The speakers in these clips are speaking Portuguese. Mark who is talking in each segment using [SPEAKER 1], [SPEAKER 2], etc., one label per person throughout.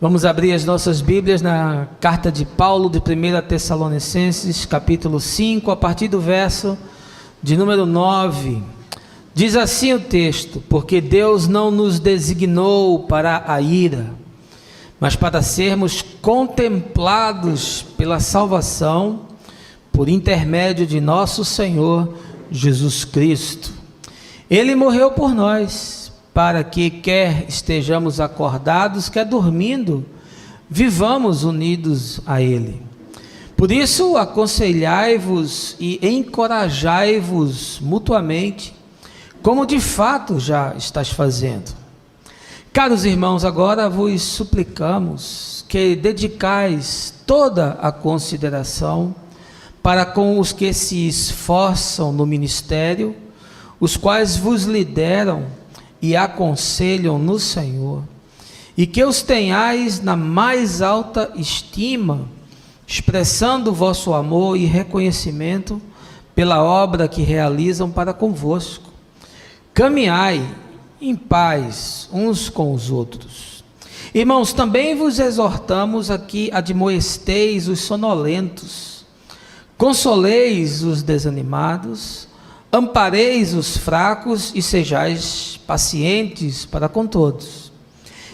[SPEAKER 1] Vamos abrir as nossas Bíblias na carta de Paulo de 1 Tessalonicenses, capítulo 5, a partir do verso de número 9. Diz assim o texto: porque Deus não nos designou para a ira, mas para sermos contemplados pela salvação por intermédio de nosso Senhor Jesus Cristo. Ele morreu por nós, para que, quer estejamos acordados, quer dormindo, vivamos unidos a Ele. Por isso, aconselhai-vos e encorajai-vos mutuamente, como de fato já estás fazendo. Caros irmãos, agora vos suplicamos que dedicais toda a consideração para com os que se esforçam no ministério, os quais vos lideram e aconselham no Senhor, e que os tenhais na mais alta estima, expressando o vosso amor e reconhecimento pela obra que realizam para convosco. Caminhai em paz uns com os outros. Irmãos, também vos exortamos a que admoesteis os sonolentos, consoleis os desanimados, ampareis os fracos e sejais pacientes para com todos.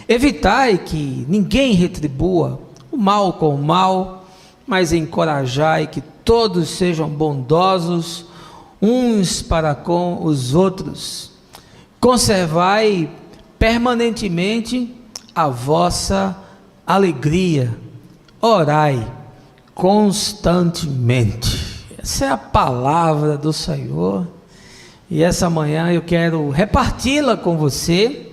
[SPEAKER 1] Evitai que ninguém retribua o mal com o mal, mas encorajai que todos sejam bondosos uns para com os outros. Conservai permanentemente a vossa alegria. Orai constantemente. Essa é a palavra do Senhor, e essa manhã eu quero reparti-la com você,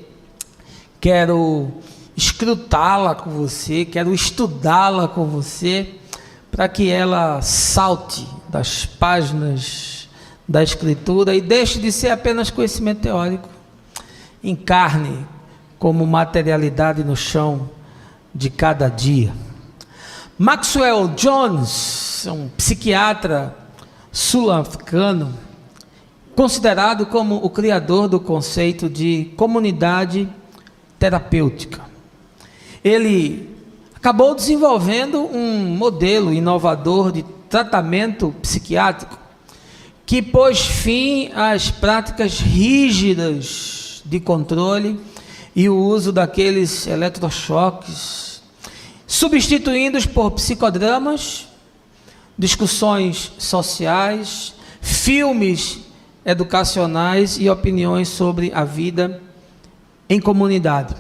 [SPEAKER 1] quero escrutá-la com você, quero estudá-la com você, para que ela salte das páginas da Escritura e deixe de ser apenas conhecimento teórico, encarne como materialidade no chão de cada dia. Maxwell Jones, um psiquiatra sul-africano, considerado como o criador do conceito de comunidade terapêutica. Ele acabou desenvolvendo um modelo inovador de tratamento psiquiátrico que pôs fim às práticas rígidas de controle e o uso daqueles eletrochoques, substituindo-os por psicodramas, discussões sociais, filmes educacionais e opiniões sobre a vida em comunidade.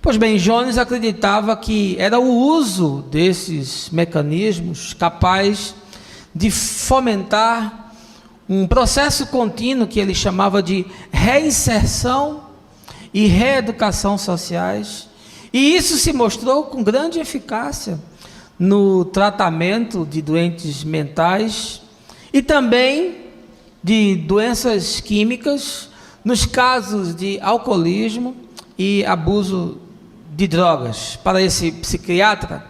[SPEAKER 1] Pois bem, Jones acreditava que era o uso desses mecanismos capaz de fomentar um processo contínuo que ele chamava de reinserção e reeducação sociais, e isso se mostrou com grande eficácia no tratamento de doentes mentais e também de doenças químicas, nos casos de alcoolismo e abuso de drogas. Para esse psiquiatra,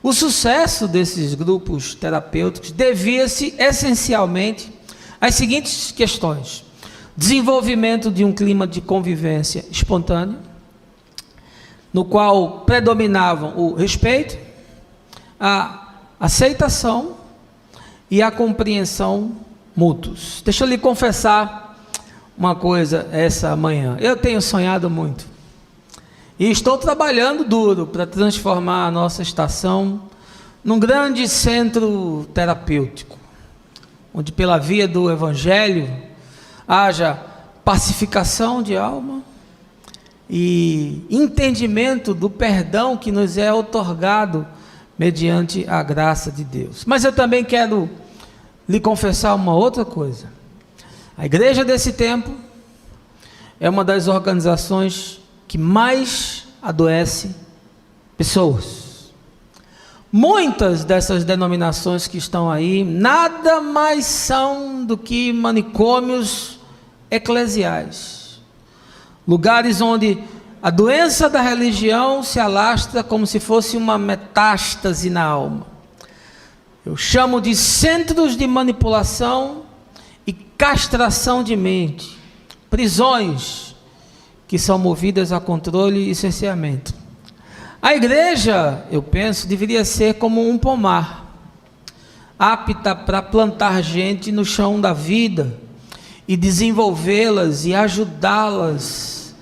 [SPEAKER 1] o sucesso desses grupos terapêuticos devia-se essencialmente às seguintes questões: desenvolvimento de um clima de convivência espontâneo, no qual predominavam o respeito, a aceitação e a compreensão mútuos. Deixa eu lhe confessar uma coisa essa manhã. Eu tenho sonhado muito e estou trabalhando duro para transformar a nossa estação num grande centro terapêutico, onde pela via do Evangelho haja pacificação de alma e entendimento do perdão que nos é outorgado mediante a graça de Deus. Mas eu também quero lhe confessar uma outra coisa. A igreja desse tempo é uma das organizações que mais adoece pessoas. Muitas dessas denominações que estão aí nada mais são do que manicômios eclesiais, lugares onde a doença da religião se alastra como se fosse uma metástase na alma. Eu chamo de centros de manipulação e castração de mente, prisões que são movidas a controle e cerceamento. A igreja, eu penso, deveria ser como um pomar, apta para plantar gente no chão da vida e desenvolvê-las e ajudá-las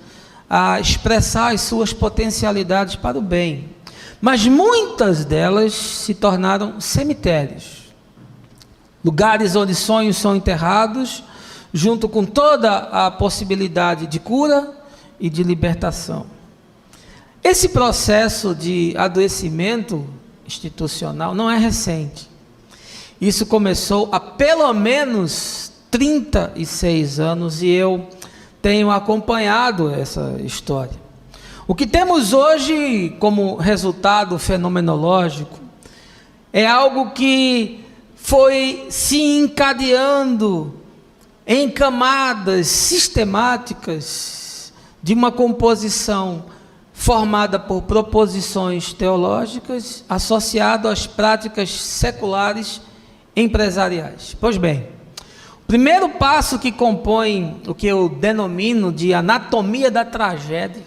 [SPEAKER 1] a expressar as suas potencialidades para o bem. Mas muitas delas se tornaram cemitérios, lugares onde sonhos são enterrados, junto com toda a possibilidade de cura e de libertação. Esse processo de adoecimento institucional não é recente. Isso começou há pelo menos 36 anos e eu tenho acompanhado essa história. O que temos hoje como resultado fenomenológico é algo que foi se encadeando em camadas sistemáticas de uma composição formada por proposições teológicas associado às práticas seculares empresariais. Pois bem, o primeiro passo que compõe o que eu denomino de anatomia da tragédia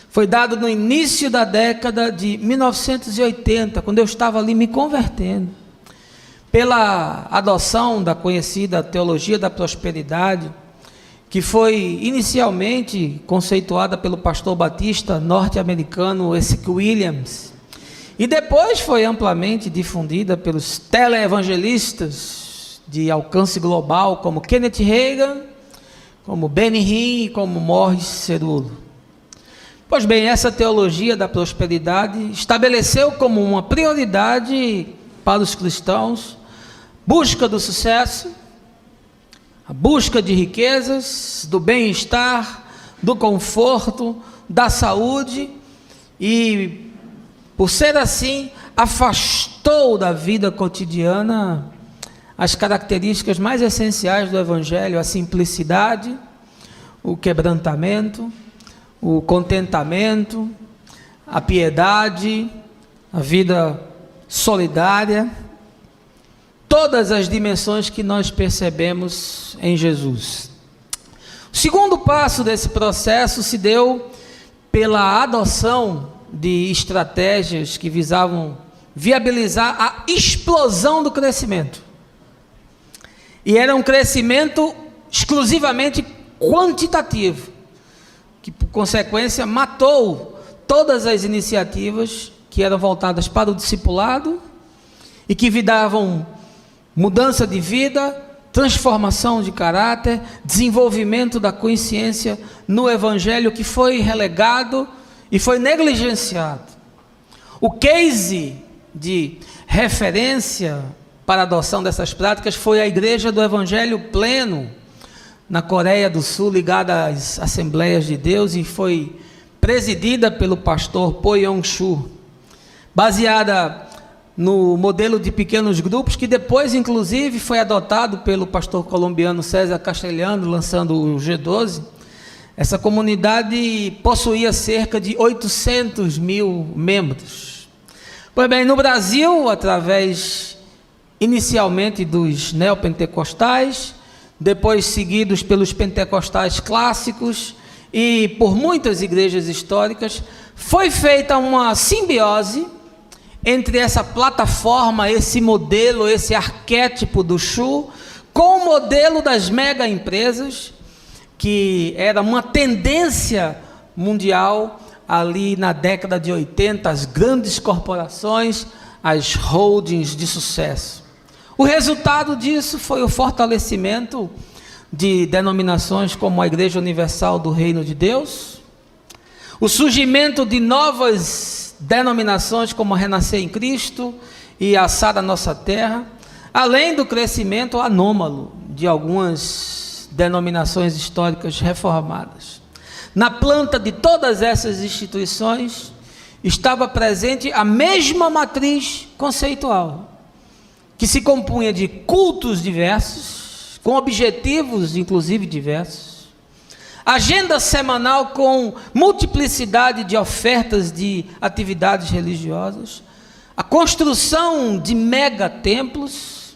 [SPEAKER 1] foi dado no início da década de 1980, quando eu estava ali me convertendo, pela adoção da conhecida teologia da prosperidade, que foi inicialmente conceituada pelo pastor batista norte-americano Essex Williams, e depois foi amplamente difundida pelos teleevangelistas de alcance global, como Kenneth Hagin, como Benny Hinn e como Morris Cerullo. Pois bem, essa teologia da prosperidade estabeleceu como uma prioridade para os cristãos busca do sucesso, a busca de riquezas, do bem-estar, do conforto, da saúde, e por ser assim, afastou da vida cotidiana as características mais essenciais do Evangelho: a simplicidade, o quebrantamento, o contentamento, a piedade, a vida solidária, todas as dimensões que nós percebemos em Jesus. O segundo passo desse processo se deu pela adoção de estratégias que visavam viabilizar a explosão do crescimento. E era um crescimento exclusivamente quantitativo, que por consequência matou todas as iniciativas que eram voltadas para o discipulado e que visavam mudança de vida, transformação de caráter, desenvolvimento da consciência no Evangelho, que foi relegado e foi negligenciado. O case de referência para a adoção dessas práticas foi a Igreja do Evangelho Pleno, na Coreia do Sul, ligada às Assembleias de Deus, e foi presidida pelo pastor Po Yong-Soo, baseada no modelo de pequenos grupos, que depois inclusive foi adotado pelo pastor colombiano César Castellano, lançando o G12. Essa comunidade possuía cerca de 800 mil membros. Pois bem, no Brasil, através inicialmente dos neopentecostais, depois seguidos pelos pentecostais clássicos e por muitas igrejas históricas, foi feita uma simbiose entre essa plataforma, esse modelo, esse arquétipo do Shu, com o modelo das mega empresas, que era uma tendência mundial ali na década de 80, as grandes corporações, as holdings de sucesso. O resultado disso foi o fortalecimento de denominações como a Igreja Universal do Reino de Deus, o surgimento de novas denominações como a Renascer em Cristo e a Sara Nossa Terra, além do crescimento anômalo de algumas denominações históricas reformadas. Na planta de todas essas instituições estava presente a mesma matriz conceitual, que se compunha de cultos diversos, com objetivos inclusive diversos, agenda semanal com multiplicidade de ofertas de atividades religiosas, a construção de megatemplos,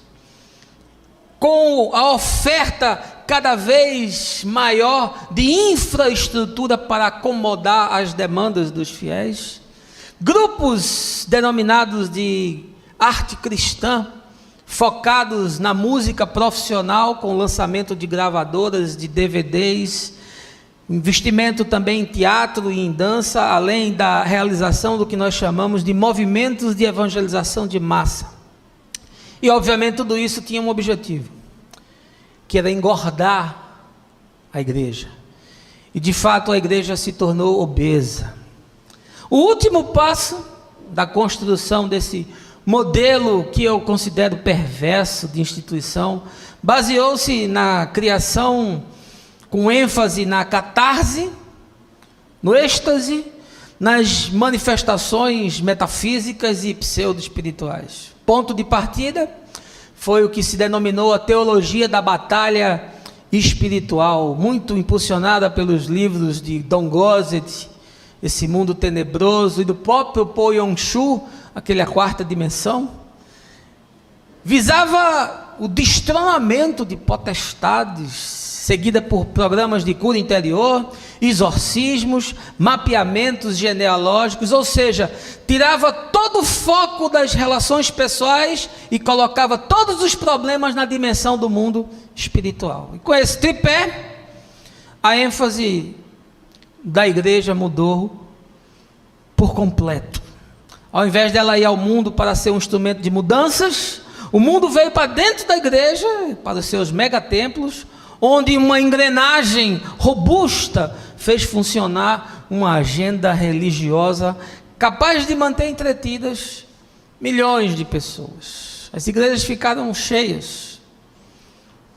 [SPEAKER 1] com a oferta cada vez maior de infraestrutura para acomodar as demandas dos fiéis, grupos denominados de arte cristã, focados na música profissional, com lançamento de gravadoras, de DVDs, investimento também em teatro e em dança, além da realização do que nós chamamos de movimentos de evangelização de massa. E obviamente tudo isso tinha um objetivo, que era engordar a igreja. E de fato a igreja se tornou obesa. O último passo da construção desse modelo que eu considero perverso de instituição baseou-se na criação com ênfase na catarse, no êxtase, nas manifestações metafísicas e pseudo-espirituais. Ponto de partida foi o que se denominou a teologia da batalha espiritual, muito impulsionada pelos livros de Don Gossett, Esse Mundo Tenebroso, e do próprio Po Yong-Chu, aquele A Quarta Dimensão. Visava o destronamento de potestades, seguida por programas de cura interior, exorcismos, mapeamentos genealógicos, ou seja, tirava todo o foco das relações pessoais e colocava todos os problemas na dimensão do mundo espiritual. E com esse tripé, a ênfase da igreja mudou por completo. Ao invés dela ir ao mundo para ser um instrumento de mudanças, o mundo veio para dentro da igreja, para os seus megatemplos, onde uma engrenagem robusta fez funcionar uma agenda religiosa capaz de manter entretidas milhões de pessoas. As igrejas ficaram cheias,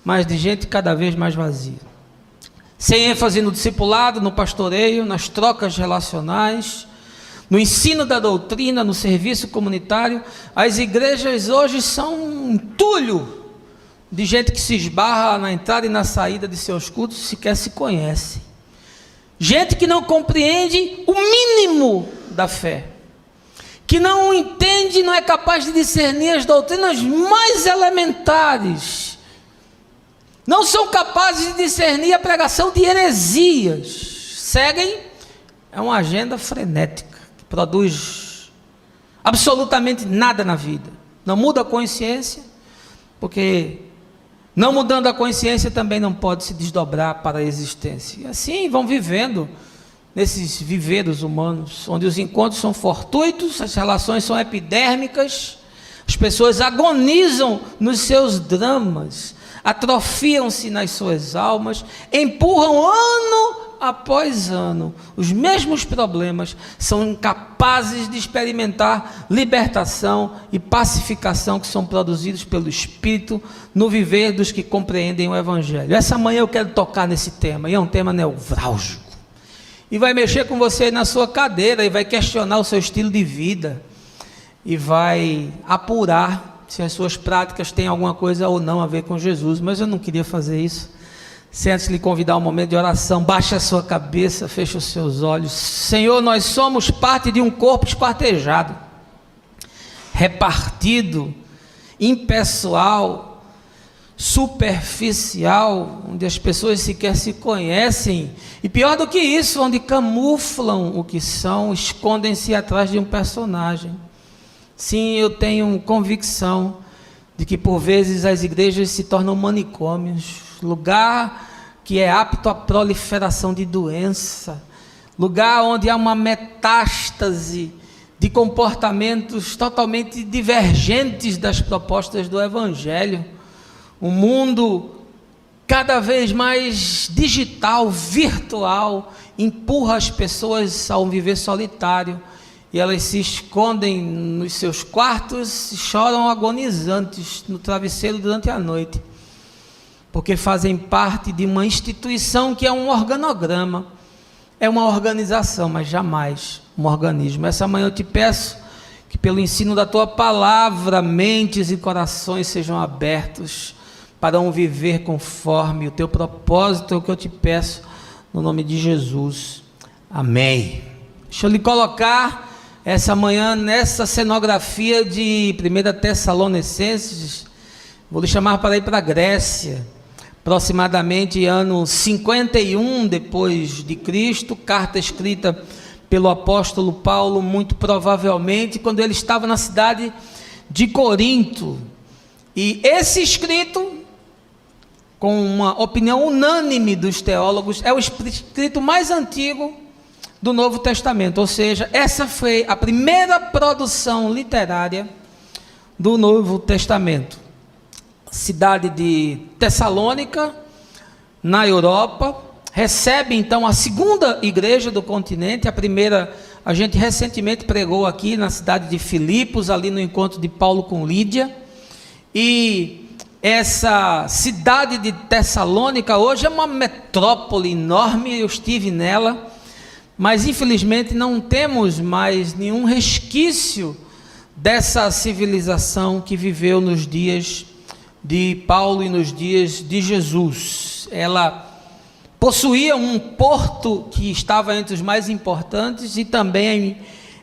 [SPEAKER 1] mas de gente cada vez mais vazia. Sem ênfase no discipulado, no pastoreio, nas trocas relacionais, no ensino da doutrina, no serviço comunitário, as igrejas hoje são um entulho de gente que se esbarra na entrada e na saída de seus cultos, sequer se conhece. Gente que não compreende o mínimo da fé, que não entende, não é capaz de discernir as doutrinas mais elementares, não são capazes de discernir a pregação de heresias, seguem uma agenda frenética, que produz absolutamente nada na vida, não muda a consciência, porque não mudando a consciência também não pode se desdobrar para a existência. E assim vão vivendo nesses viveiros humanos, onde os encontros são fortuitos, as relações são epidérmicas, as pessoas agonizam nos seus dramas, atrofiam-se nas suas almas, empurram ano após ano os mesmos problemas, são incapazes de experimentar libertação e pacificação que são produzidos pelo Espírito no viver dos que compreendem o Evangelho. Essa manhã eu quero tocar nesse tema, e é um tema nevrálgico, e vai mexer com você aí na sua cadeira, e vai questionar o seu estilo de vida, e vai apurar se as suas práticas têm alguma coisa ou não a ver com Jesus. Mas eu não queria fazer isso sem antes lhe convidar a um momento de oração. Baixe a sua cabeça, feche os seus olhos. Senhor, nós somos parte de um corpo esquartejado, repartido, impessoal, superficial, onde as pessoas sequer se conhecem, e pior do que isso, onde camuflam o que são, escondem-se atrás de um personagem. Sim, eu tenho convicção de que por vezes as igrejas se tornam manicômios, lugar que é apto à proliferação de doença, lugar onde há uma metástase de comportamentos totalmente divergentes das propostas do Evangelho, um mundo cada vez mais digital, virtual, empurra as pessoas a um viver solitário, e elas se escondem nos seus quartos e choram agonizantes no travesseiro durante a noite, porque fazem parte de uma instituição que é um organograma, é uma organização, mas jamais um organismo. Essa manhã eu te peço que pelo ensino da tua palavra, mentes e corações sejam abertos para um viver conforme o teu propósito, é o que eu te peço, no nome de Jesus, amém. Deixa eu lhe colocar essa manhã nessa cenografia de 1 Tessalonicenses. Vou lhe chamar para ir para a Grécia, aproximadamente ano 51 depois de Cristo, carta escrita pelo apóstolo Paulo, muito provavelmente, quando ele estava na cidade de Corinto. E esse escrito, com uma opinião unânime dos teólogos, é o escrito mais antigo do Novo Testamento, ou seja, essa foi a primeira produção literária do Novo Testamento. Cidade de Tessalônica, na Europa, recebe então a segunda igreja do continente. A primeira a gente recentemente pregou aqui na cidade de Filipos, ali no encontro de Paulo com Lídia. E essa cidade de Tessalônica hoje é uma metrópole enorme, eu estive nela, mas infelizmente não temos mais nenhum resquício dessa civilização que viveu nos dias de Paulo e nos dias de Jesus. Ela possuía um porto que estava entre os mais importantes, e também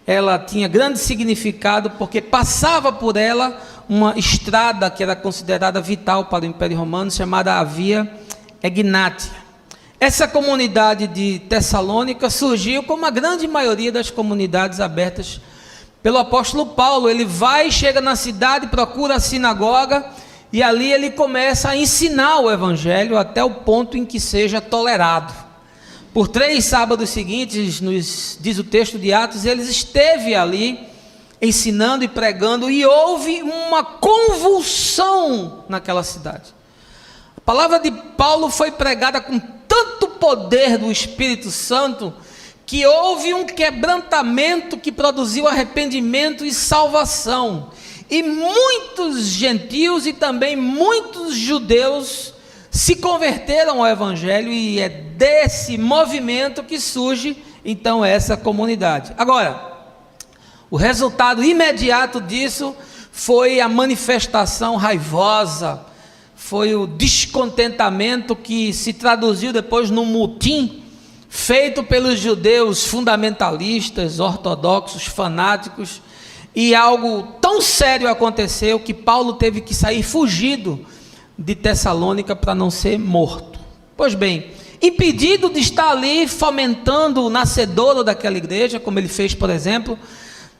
[SPEAKER 1] ela tinha grande significado porque passava por ela uma estrada que era considerada vital para o Império Romano, chamada a Via Egnatia. Essa comunidade de Tessalônica surgiu como a grande maioria das comunidades abertas pelo apóstolo Paulo. Ele vai, chega na cidade, procura a sinagoga, e ali ele começa a ensinar o evangelho até o ponto em que seja tolerado. Por 3 sábados seguintes, diz o texto de Atos, ele esteve ali ensinando e pregando, e houve uma convulsão naquela cidade. A palavra de Paulo foi pregada com tanto poder do Espírito Santo, que houve um quebrantamento que produziu arrependimento e salvação. E muitos gentios e também muitos judeus se converteram ao evangelho, e é desse movimento que surge então essa comunidade. Agora, o resultado imediato disso foi a manifestação raivosa, foi o descontentamento que se traduziu depois no mutim feito pelos judeus fundamentalistas, ortodoxos, fanáticos. E algo tão sério aconteceu que Paulo teve que sair fugido de Tessalônica para não ser morto. Pois bem, impedido de estar ali fomentando o nascedouro daquela igreja, como ele fez, por exemplo,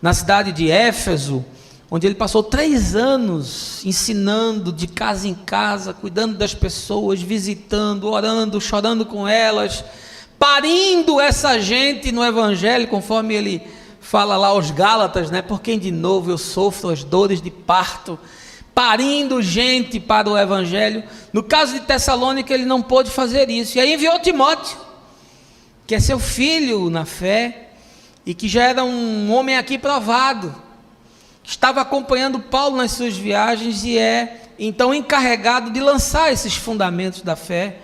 [SPEAKER 1] na cidade de Éfeso, onde ele passou 3 anos ensinando de casa em casa, cuidando das pessoas, visitando, orando, chorando com elas, parindo essa gente no evangelho, conforme ele fala lá aos Gálatas, né? Por quem de novo eu sofro as dores de parto, parindo gente para o evangelho. No caso de Tessalônica, ele não pôde fazer isso, e aí enviou Timóteo, que é seu filho na fé, e que já era um homem aqui provado, estava acompanhando Paulo nas suas viagens, e é então encarregado de lançar esses fundamentos da fé.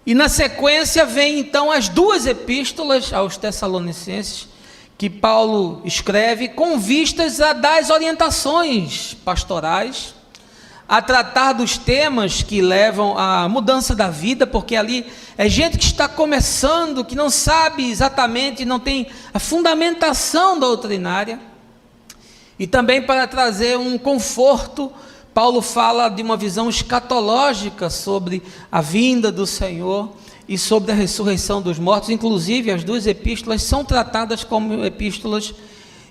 [SPEAKER 1] E na sequência vem então as 2 epístolas aos Tessalonicenses, que Paulo escreve com vistas a dar as orientações pastorais, a tratar dos temas que levam à mudança da vida, porque ali é gente que está começando, que não sabe exatamente, não tem a fundamentação doutrinária. E também para trazer um conforto, Paulo fala de uma visão escatológica sobre a vinda do Senhor e sobre a ressurreição dos mortos. Inclusive as 2 epístolas são tratadas como epístolas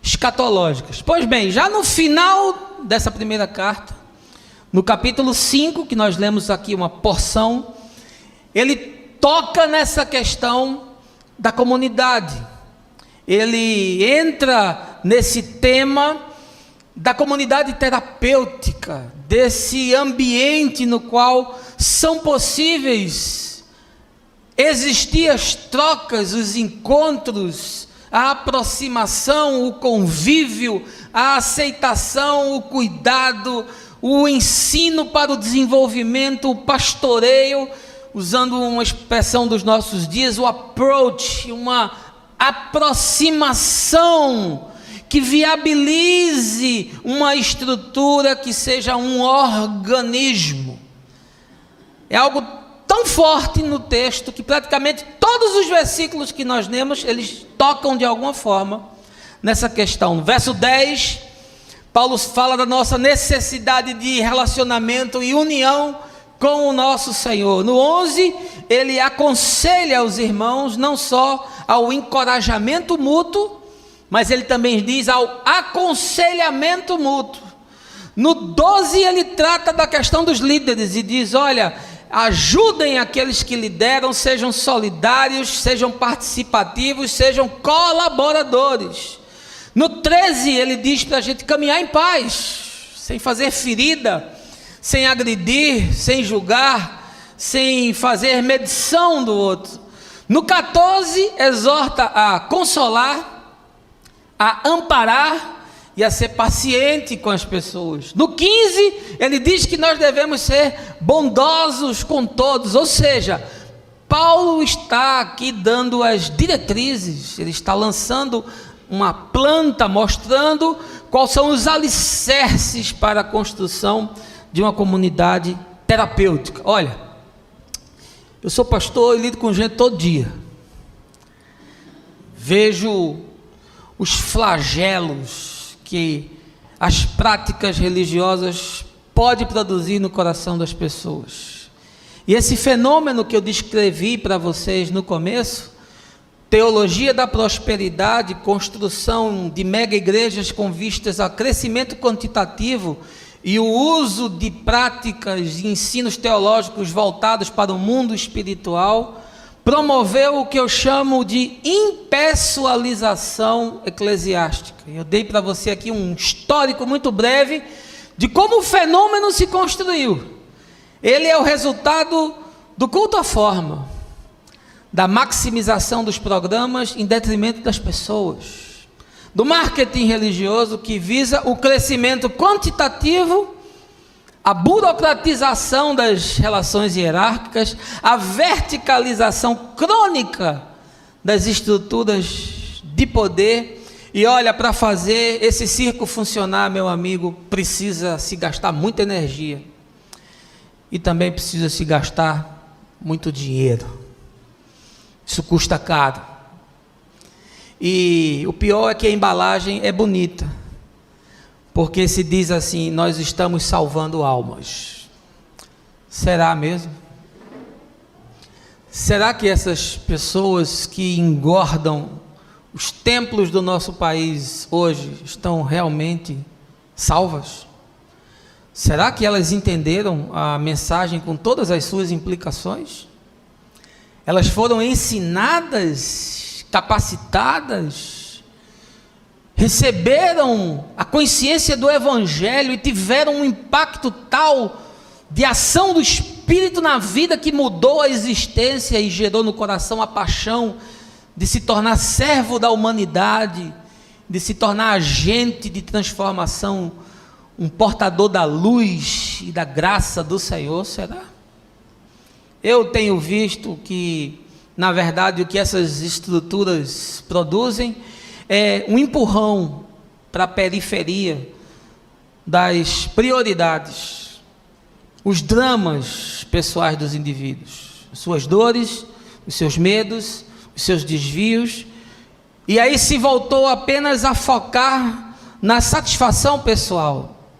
[SPEAKER 1] escatológicas. Pois bem, já no final dessa primeira carta, no capítulo 5, que nós lemos aqui uma porção, ele toca nessa questão da comunidade. Ele entra nesse tema da comunidade terapêutica, desse ambiente no qual são possíveis existir as trocas, os encontros, a aproximação, o convívio, a aceitação, o cuidado, o ensino para o desenvolvimento, o pastoreio, usando uma expressão dos nossos dias, o approach, uma aproximação que viabilize uma estrutura que seja um organismo. É algo tão forte no texto que praticamente todos os versículos que nós lemos, eles tocam de alguma forma nessa questão. No verso 10, Paulo fala da nossa necessidade de relacionamento e união com o nosso Senhor. No 11, ele aconselha os irmãos não só ao encorajamento mútuo, mas ele também diz ao aconselhamento mútuo. No 12, ele trata da questão dos líderes e diz: olha, ajudem aqueles que lideram, sejam solidários, sejam participativos, sejam colaboradores. No 13, ele diz para a gente caminhar em paz, sem fazer ferida, sem agredir, sem julgar, sem fazer medição do outro. No 14, exorta a consolar, a amparar e a ser paciente com as pessoas. No 15, ele diz que nós devemos ser bondosos com todos, ou seja, Paulo está aqui dando as diretrizes, ele está lançando uma planta, mostrando quais são os alicerces para a construção de uma comunidade terapêutica. Olha, eu sou pastor e lido com gente todo dia, vejo os flagelos que as práticas religiosas podem produzir no coração das pessoas. E esse fenômeno que eu descrevi para vocês no começo, teologia da prosperidade, construção de mega igrejas com vistas a crescimento quantitativo e o uso de práticas e ensinos teológicos voltados para o mundo espiritual, promoveu o que eu chamo de impessoalização eclesiástica. Eu dei para você aqui um histórico muito breve de como o fenômeno se construiu. Ele é o resultado do culto à forma, da maximização dos programas em detrimento das pessoas, do marketing religioso que visa o crescimento quantitativo, a burocratização das relações hierárquicas, a verticalização crônica das estruturas de poder. E olha, para fazer esse circo funcionar, meu amigo, precisa se gastar muita energia e também precisa se gastar muito dinheiro. Isso custa caro. E o pior é que a embalagem é bonita, porque se diz assim: nós estamos salvando almas. Será mesmo? Será que essas pessoas que engordam os templos do nosso país hoje estão realmente salvas? Será que elas entenderam a mensagem com todas as suas implicações? Elas foram ensinadas, capacitadas, receberam a consciência do Evangelho e tiveram um impacto tal de ação do Espírito na vida que mudou a existência e gerou no coração a paixão de se tornar servo da humanidade, de se tornar agente de transformação, um portador da luz e da graça do Senhor? Será? Eu tenho visto que, na verdade, o que essas estruturas produzem é um empurrão para a periferia das prioridades, os dramas pessoais dos indivíduos, as suas dores, os seus medos, os seus desvios, e aí se voltou apenas a focar na satisfação pessoal.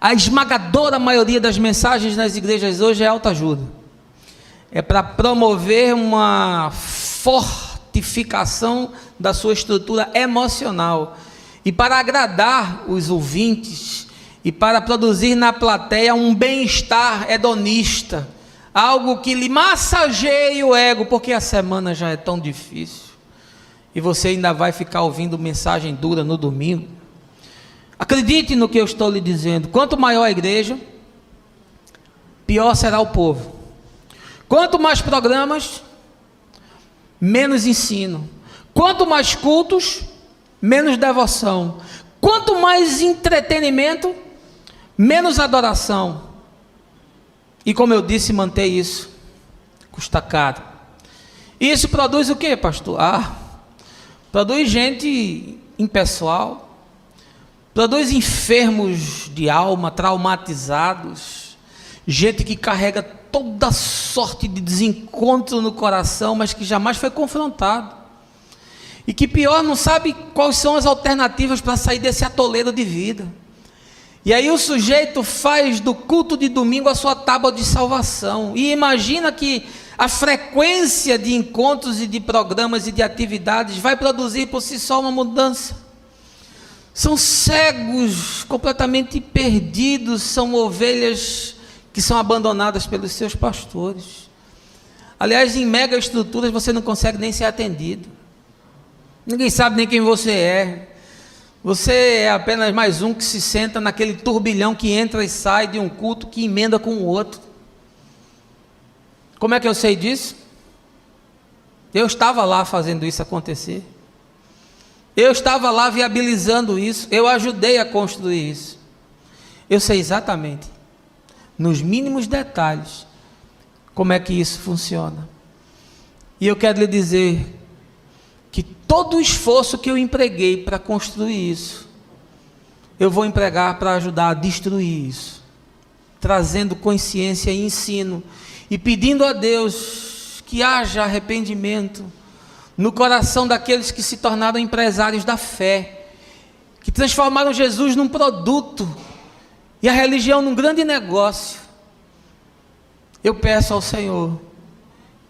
[SPEAKER 1] A esmagadora maioria das mensagens nas igrejas hoje é autoajuda, é para promover uma fortificação da sua estrutura emocional e para agradar os ouvintes e para produzir na plateia um bem-estar hedonista, algo que lhe massageie o ego, porque a semana já é tão difícil e você ainda vai ficar ouvindo mensagem dura no domingo. Acredite no que eu estou lhe dizendo: quanto maior a igreja, pior será o povo. Quanto mais programas, menos ensino. Quanto mais cultos, menos devoção. Quanto mais entretenimento, menos adoração. E como eu disse, manter isso custa caro. E isso produz o quê, pastor? Produz gente impessoal, produz enfermos de alma, traumatizados, gente que carrega toda sorte de desencontro no coração, mas que jamais foi confrontado. E que pior, não sabe quais são as alternativas para sair desse atoleiro de vida. E aí o sujeito faz do culto de domingo a sua tábua de salvação. E imagina que a frequência de encontros e de programas e de atividades vai produzir por si só uma mudança. São cegos completamente perdidos, são ovelhas que são abandonadas pelos seus pastores. Aliás, em mega estruturas você não consegue nem ser atendido. Ninguém sabe nem quem você é. Você é apenas mais um que se senta naquele turbilhão que entra e sai de um culto que emenda com o outro. Como é que eu sei disso? Eu estava lá fazendo isso acontecer. Eu estava lá viabilizando isso. Eu ajudei a construir isso. Eu sei exatamente, nos mínimos detalhes, como é que isso funciona. E eu quero lhe dizer que todo o esforço que eu empreguei para construir isso, eu vou empregar para ajudar a destruir isso, trazendo consciência e ensino, e pedindo a Deus que haja arrependimento no coração daqueles que se tornaram empresários da fé, que transformaram Jesus num produto, e a religião num grande negócio. Eu peço ao Senhor,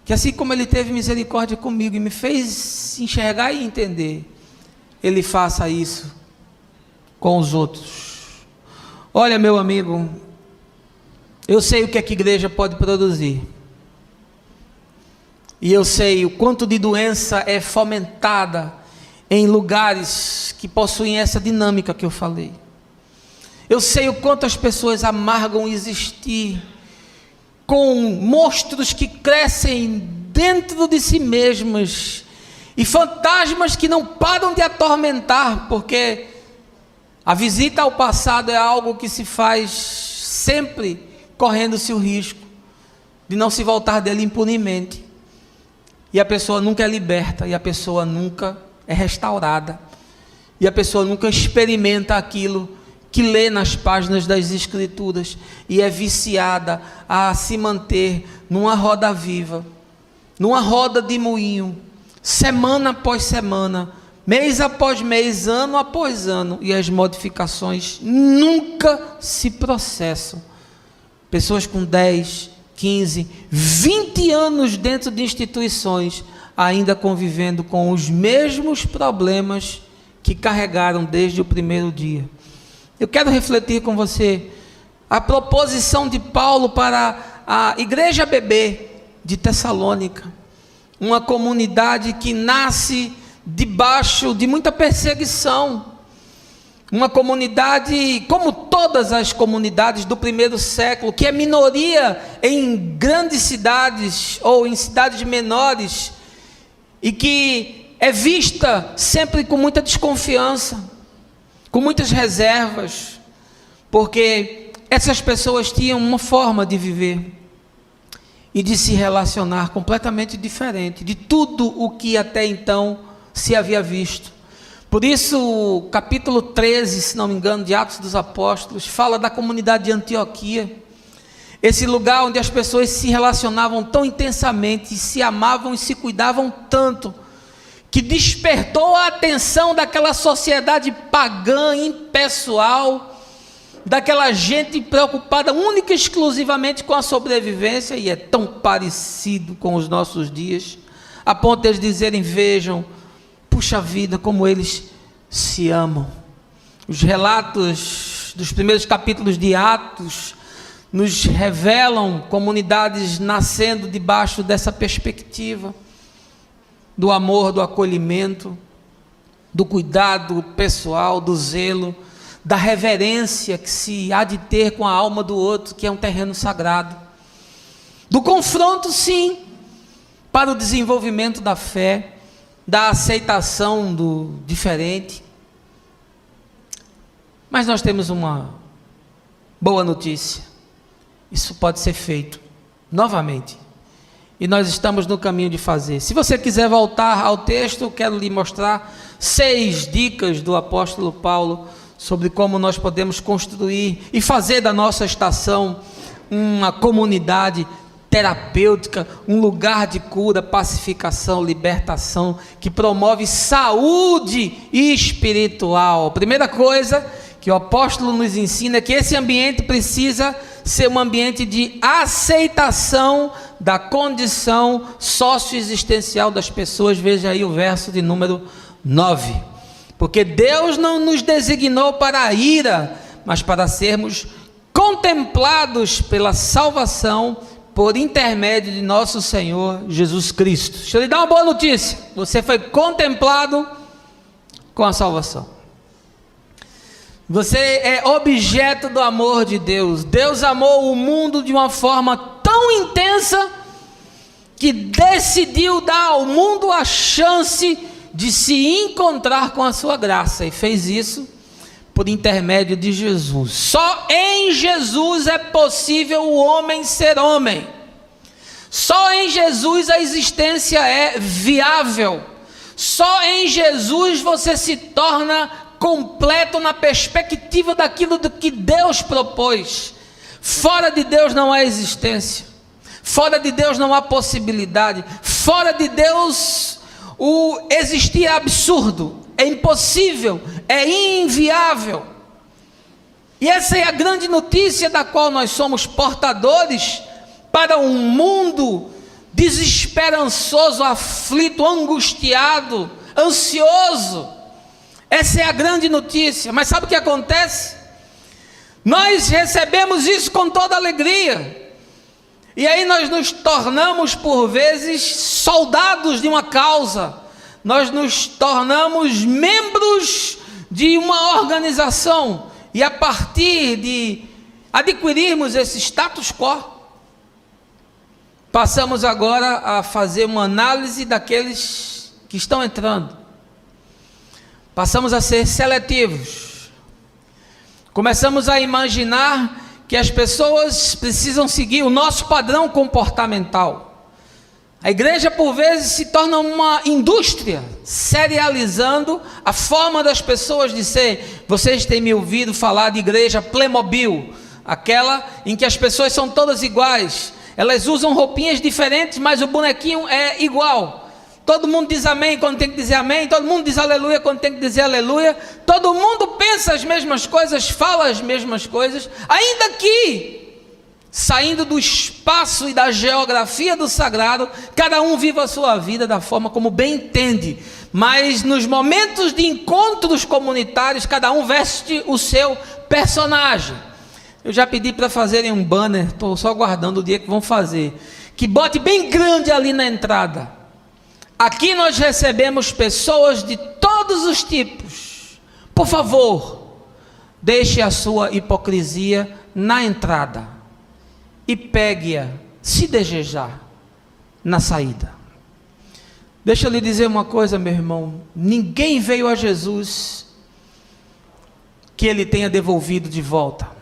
[SPEAKER 1] que assim como Ele teve misericórdia comigo e me fez enxergar e entender, Ele faça isso com os outros. Olha, meu amigo, eu sei o que é que a igreja pode produzir, e eu sei o quanto de doença é fomentada em lugares que possuem essa dinâmica que eu falei. Eu sei o quanto as pessoas amargam existir com monstros que crescem dentro de si mesmas e fantasmas que não param de atormentar, porque a visita ao passado é algo que se faz sempre correndo-se o risco de não se voltar dele impunemente, e a pessoa nunca é liberta, e a pessoa nunca é restaurada, e a pessoa nunca experimenta aquilo que lê nas páginas das Escrituras, e é viciada a se manter numa roda viva, numa roda de moinho, semana após semana, mês após mês, ano após ano, e as modificações nunca se processam. Pessoas com 10, 15, 20 anos dentro de instituições, ainda convivendo com os mesmos problemas que carregaram desde o primeiro dia. Eu quero refletir com você a proposição de Paulo para a igreja bebê de Tessalônica, uma comunidade que nasce debaixo de muita perseguição, uma comunidade como todas as comunidades do primeiro século, que é minoria em grandes cidades ou em cidades menores, e que é vista sempre com muita desconfiança, com muitas reservas, porque essas pessoas tinham uma forma de viver e de se relacionar completamente diferente de tudo o que até então se havia visto. Por isso, o capítulo 13, se não me engano, de Atos dos Apóstolos, fala da comunidade de Antioquia, esse lugar onde as pessoas se relacionavam tão intensamente, se amavam e se cuidavam tanto, que despertou a atenção daquela sociedade pagã, impessoal, daquela gente preocupada única e exclusivamente com a sobrevivência, e é tão parecido com os nossos dias, a ponto de eles dizerem: vejam, puxa vida, como eles se amam. Os relatos dos primeiros capítulos de Atos nos revelam comunidades nascendo debaixo dessa perspectiva, do amor, do acolhimento, do cuidado pessoal, do zelo, da reverência que se há de ter com a alma do outro, que é um terreno sagrado, do confronto, sim, para o desenvolvimento da fé, da aceitação do diferente. Mas nós temos uma boa notícia: isso pode ser feito novamente, e nós estamos no caminho de fazer. Se você quiser voltar ao texto, eu quero lhe mostrar 6 dicas do apóstolo Paulo sobre como nós podemos construir e fazer da nossa estação uma comunidade terapêutica, um lugar de cura, pacificação, libertação, que promove saúde espiritual. Primeira coisa que o apóstolo nos ensina, é que esse ambiente precisa ser um ambiente de aceitação da condição socioexistencial das pessoas. Veja aí o verso de número 9. Porque Deus não nos designou para a ira, mas para sermos contemplados pela salvação por intermédio de nosso Senhor Jesus Cristo. Deixa eu lhe dar uma boa notícia: você foi contemplado com a salvação. Você é objeto do amor de Deus. Deus amou o mundo de uma forma tão intensa que decidiu dar ao mundo a chance de se encontrar com a sua graça, e fez isso por intermédio de Jesus. Só em Jesus é possível o homem ser homem. Só em Jesus a existência é viável. Só em Jesus você se torna completo na perspectiva daquilo do que Deus propôs. Fora de Deus não há existência. Fora de Deus não há possibilidade. Fora de Deus o existir é absurdo, é impossível, é inviável. E essa é a grande notícia da qual nós somos portadores para um mundo desesperançoso, aflito, angustiado, ansioso. Essa é a grande notícia. Mas sabe o que acontece? Nós recebemos isso com toda alegria, e aí nós nos tornamos por vezes soldados de uma causa, nós nos tornamos membros de uma organização, e a partir de adquirirmos esse status quo, passamos agora a fazer uma análise daqueles que estão entrando, passamos a ser seletivos, começamos a imaginar que as pessoas precisam seguir o nosso padrão comportamental. A igreja por vezes se torna uma indústria, serializando a forma das pessoas de ser. Vocês têm me ouvido falar de igreja Playmobil, aquela em que as pessoas são todas iguais, elas usam roupinhas diferentes, mas o bonequinho é igual. Todo mundo diz amém quando tem que dizer amém, todo mundo diz aleluia quando tem que dizer aleluia, todo mundo pensa as mesmas coisas, fala as mesmas coisas, ainda que, saindo do espaço e da geografia do sagrado, cada um viva a sua vida da forma como bem entende, mas nos momentos de encontros comunitários, cada um veste o seu personagem. Eu já pedi para fazerem um banner, estou só aguardando o dia que vão fazer, que bote bem grande ali na entrada: aqui nós recebemos pessoas de todos os tipos. Por favor, deixe a sua hipocrisia na entrada e pegue-a, se desejar, na saída. Deixa eu lhe dizer uma coisa, meu irmão: ninguém veio a Jesus que ele tenha devolvido de volta,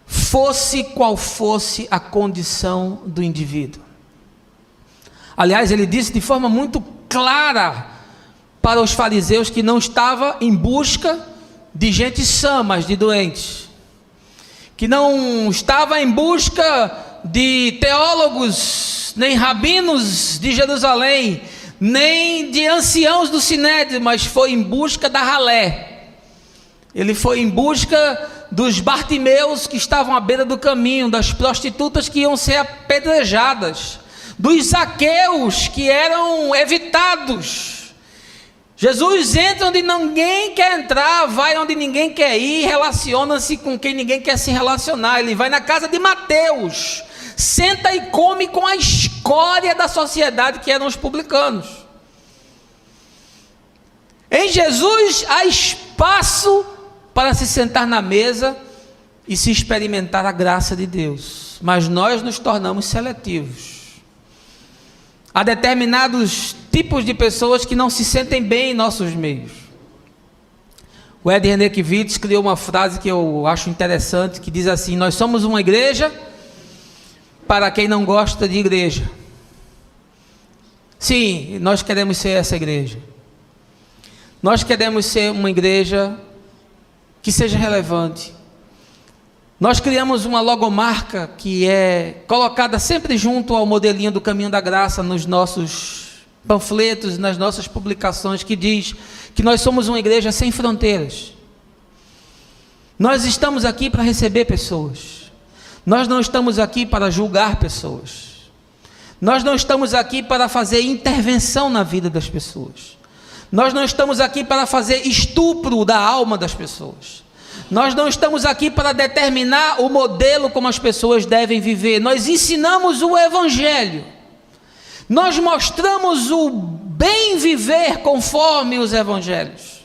[SPEAKER 1] fosse qual fosse a condição do indivíduo. Aliás, ele disse de forma muito clara para os fariseus que não estava em busca de gente sã, mas de doentes, que não estava em busca de teólogos, nem rabinos de Jerusalém, nem de anciãos do Sinédrio, mas foi em busca da ralé. Ele foi em busca dos Bartimeus que estavam à beira do caminho, das prostitutas que iam ser apedrejadas, dos Zaqueus que eram evitados. Jesus entra onde ninguém quer entrar, vai onde ninguém quer ir, relaciona-se com quem ninguém quer se relacionar. Ele vai na casa de Mateus, senta e come com a escória da sociedade, que eram os publicanos. Em Jesus há espaço para se sentar na mesa e se experimentar a graça de Deus, mas nós nos tornamos seletivos. Há determinados tipos de pessoas que não se sentem bem em nossos meios. O Ed Renekiewicz criou uma frase que eu acho interessante, que diz assim: nós somos uma igreja para quem não gosta de igreja. Sim, nós queremos ser essa igreja. Nós queremos ser uma igreja que seja relevante. Nós criamos uma logomarca que é colocada sempre junto ao modelinho do Caminho da Graça nos nossos panfletos, nas nossas publicações, que diz que nós somos uma igreja sem fronteiras. Nós estamos aqui para receber pessoas. Nós não estamos aqui para julgar pessoas. Nós não estamos aqui para fazer intervenção na vida das pessoas. Nós não estamos aqui para fazer estupro da alma das pessoas. Nós não estamos aqui para determinar o modelo como as pessoas devem viver. Nós ensinamos o Evangelho. Nós mostramos o bem viver conforme os Evangelhos.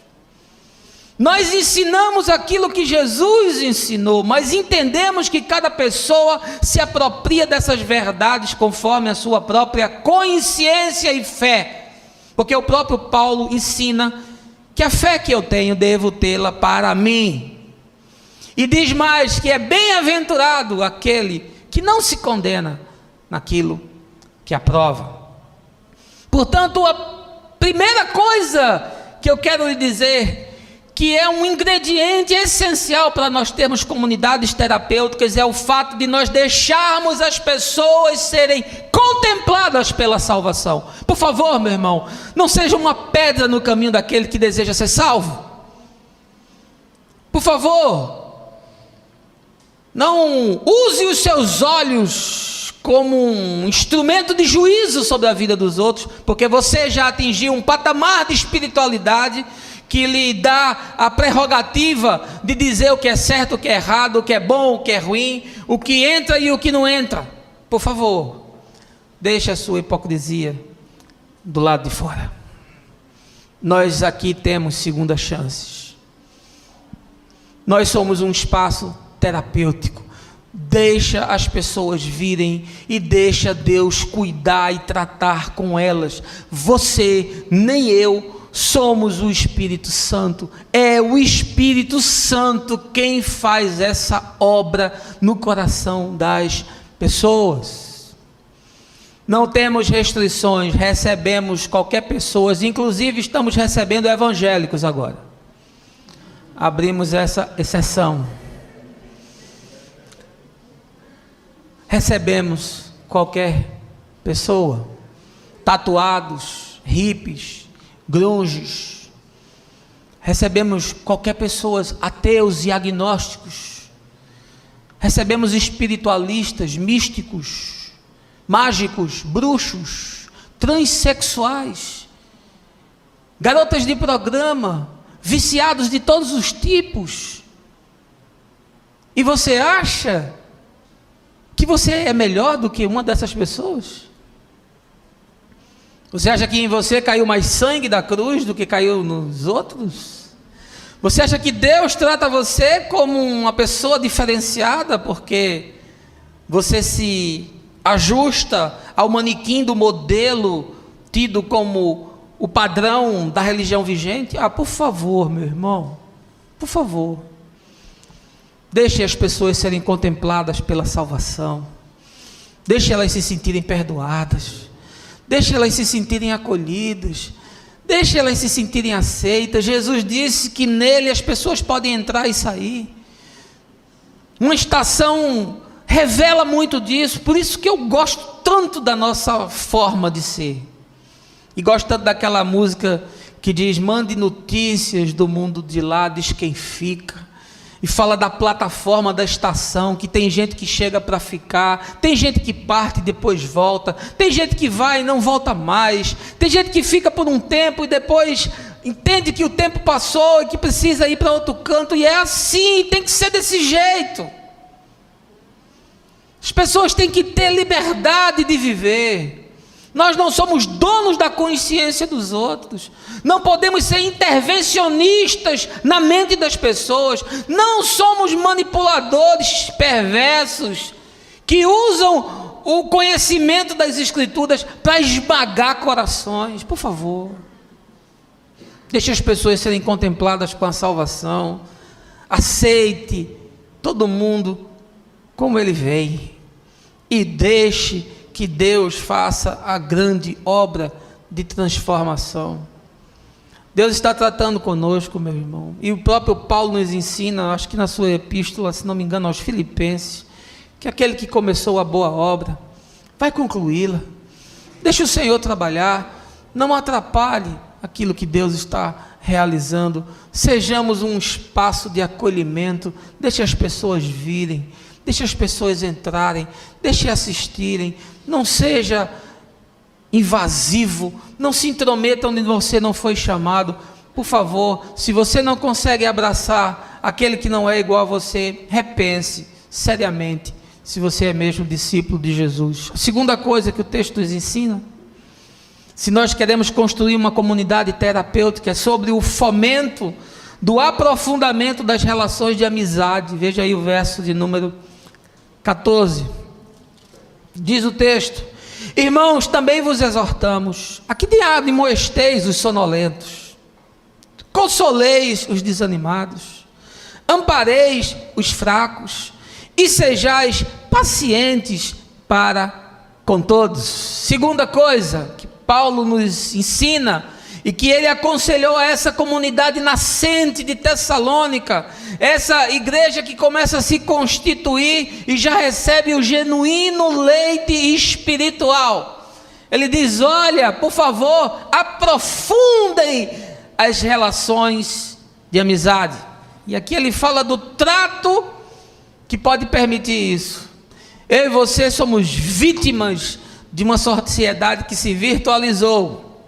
[SPEAKER 1] Nós ensinamos aquilo que Jesus ensinou, mas entendemos que cada pessoa se apropria dessas verdades conforme a sua própria consciência e fé. Porque o próprio Paulo ensina que a fé que eu tenho devo tê-la para mim. E diz mais que é bem-aventurado aquele que não se condena naquilo que aprova. Portanto, a primeira coisa que eu quero lhe dizer, que é um ingrediente essencial para nós termos comunidades terapêuticas, é o fato de nós deixarmos as pessoas serem contempladas pela salvação. Por favor, meu irmão, não seja uma pedra no caminho daquele que deseja ser salvo. Por favor, não use os seus olhos como um instrumento de juízo sobre a vida dos outros, porque você já atingiu um patamar de espiritualidade que lhe dá a prerrogativa de dizer o que é certo, o que é errado, o que é bom, o que é ruim, o que entra e o que não entra. Por favor, deixe a sua hipocrisia do lado de fora. Nós aqui temos segundas chances. Nós somos um espaço terapêutico. Deixa as pessoas virem e deixa Deus cuidar e tratar com elas. Você, nem eu, somos o Espírito Santo. É o Espírito Santo quem faz essa obra no coração das pessoas. Não temos restrições, recebemos qualquer pessoa, inclusive estamos recebendo evangélicos agora. Abrimos essa exceção. Recebemos qualquer pessoa, tatuados, hippies, grunges. Recebemos qualquer pessoa, ateus e agnósticos. Recebemos espiritualistas, místicos, mágicos, bruxos, transexuais, garotas de programa, viciados de todos os tipos. E você acha que você é melhor do que uma dessas pessoas? Você acha que em você caiu mais sangue da cruz do que caiu nos outros? Você acha que Deus trata você como uma pessoa diferenciada porque você se ajusta ao manequim do modelo tido como o padrão da religião vigente? Ah, por favor, meu irmão, por favor, deixe as pessoas serem contempladas pela salvação, deixe elas se sentirem perdoadas, deixe elas se sentirem acolhidas, deixe elas se sentirem aceitas. Jesus disse que nele as pessoas podem entrar e sair. Uma estação revela muito disso, por isso que eu gosto tanto da nossa forma de ser. E gosto tanto daquela música que diz: mande notícias do mundo de lá, diz quem fica. E fala da plataforma da estação, que tem gente que chega para ficar, tem gente que parte e depois volta, tem gente que vai e não volta mais, tem gente que fica por um tempo e depois entende que o tempo passou e que precisa ir para outro canto, e é assim, tem que ser desse jeito. As pessoas têm que ter liberdade de viver. Nós não somos donos da consciência dos outros. Não podemos ser intervencionistas na mente das pessoas. Não somos manipuladores perversos que usam o conhecimento das Escrituras para esmagar corações. Por favor, deixe as pessoas serem contempladas com a salvação. Aceite todo mundo como ele vem e deixe que Deus faça a grande obra de transformação. Deus está tratando conosco, meu irmão, e o próprio Paulo nos ensina, acho que na sua epístola, se não me engano, aos Filipenses, que aquele que começou a boa obra vai concluí-la. Deixe o Senhor trabalhar, não atrapalhe aquilo que Deus está realizando. Sejamos um espaço de acolhimento. Deixe as pessoas virem, deixe as pessoas entrarem, deixe assistirem. Não seja invasivo, não se intrometa onde você não foi chamado. Por favor, se você não consegue abraçar aquele que não é igual a você, repense seriamente se você é mesmo discípulo de Jesus. A segunda coisa que o texto nos ensina, se nós queremos construir uma comunidade terapêutica, é sobre o fomento do aprofundamento das relações de amizade. Veja aí o verso de número 14. Diz o texto: irmãos, também vos exortamos, a que de admoesteis os sonolentos, consoleis os desanimados, ampareis os fracos, e sejais pacientes para com todos. Segunda coisa que Paulo nos ensina, e que ele aconselhou a essa comunidade nascente de Tessalônica, essa igreja que começa a se constituir e já recebe o genuíno leite espiritual. Ele diz: olha, por favor, aprofundem as relações de amizade. E aqui ele fala do trato que pode permitir isso. Eu e você somos vítimas de uma sociedade que se virtualizou,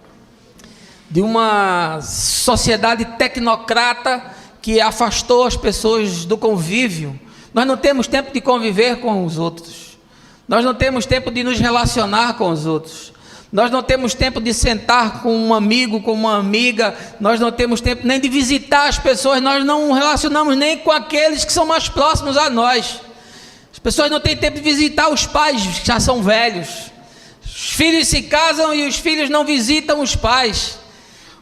[SPEAKER 1] de uma sociedade tecnocrata que afastou as pessoas do convívio. Nós não temos tempo de conviver com os outros, nós não temos tempo de nos relacionar com os outros, nós não temos tempo de sentar com um amigo, com uma amiga, nós não temos tempo nem de visitar as pessoas, nós não relacionamos nem com aqueles que são mais próximos a nós. As pessoas não têm tempo de visitar os pais, que já são velhos. Os filhos se casam e os filhos não visitam os pais.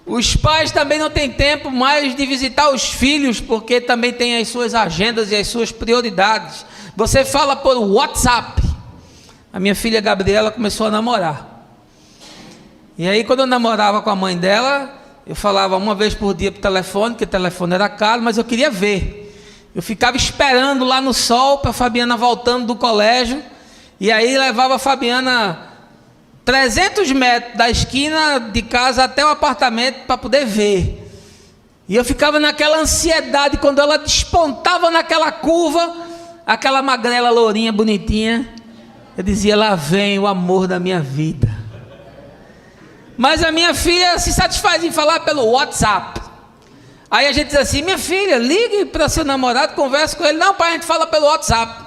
[SPEAKER 1] Os pais também não têm tempo mais de visitar os filhos, porque também têm as suas agendas e as suas prioridades. Você fala por WhatsApp. A minha filha Gabriela começou a namorar. E aí, quando eu namorava com a mãe dela, eu falava uma vez por dia por telefone, porque o telefone era caro, mas eu queria ver. Eu ficava esperando lá no sol para a Fabiana voltando do colégio, e aí levava a Fabiana 300 metros da esquina de casa até o apartamento para poder ver. E eu ficava naquela ansiedade, quando ela despontava naquela curva, aquela magrela lourinha bonitinha, eu dizia: lá vem o amor da minha vida. Mas a minha filha se satisfaz em falar pelo WhatsApp. Aí a gente diz assim: minha filha, ligue para seu namorado, converse com ele. Não, pai, a gente fala pelo WhatsApp.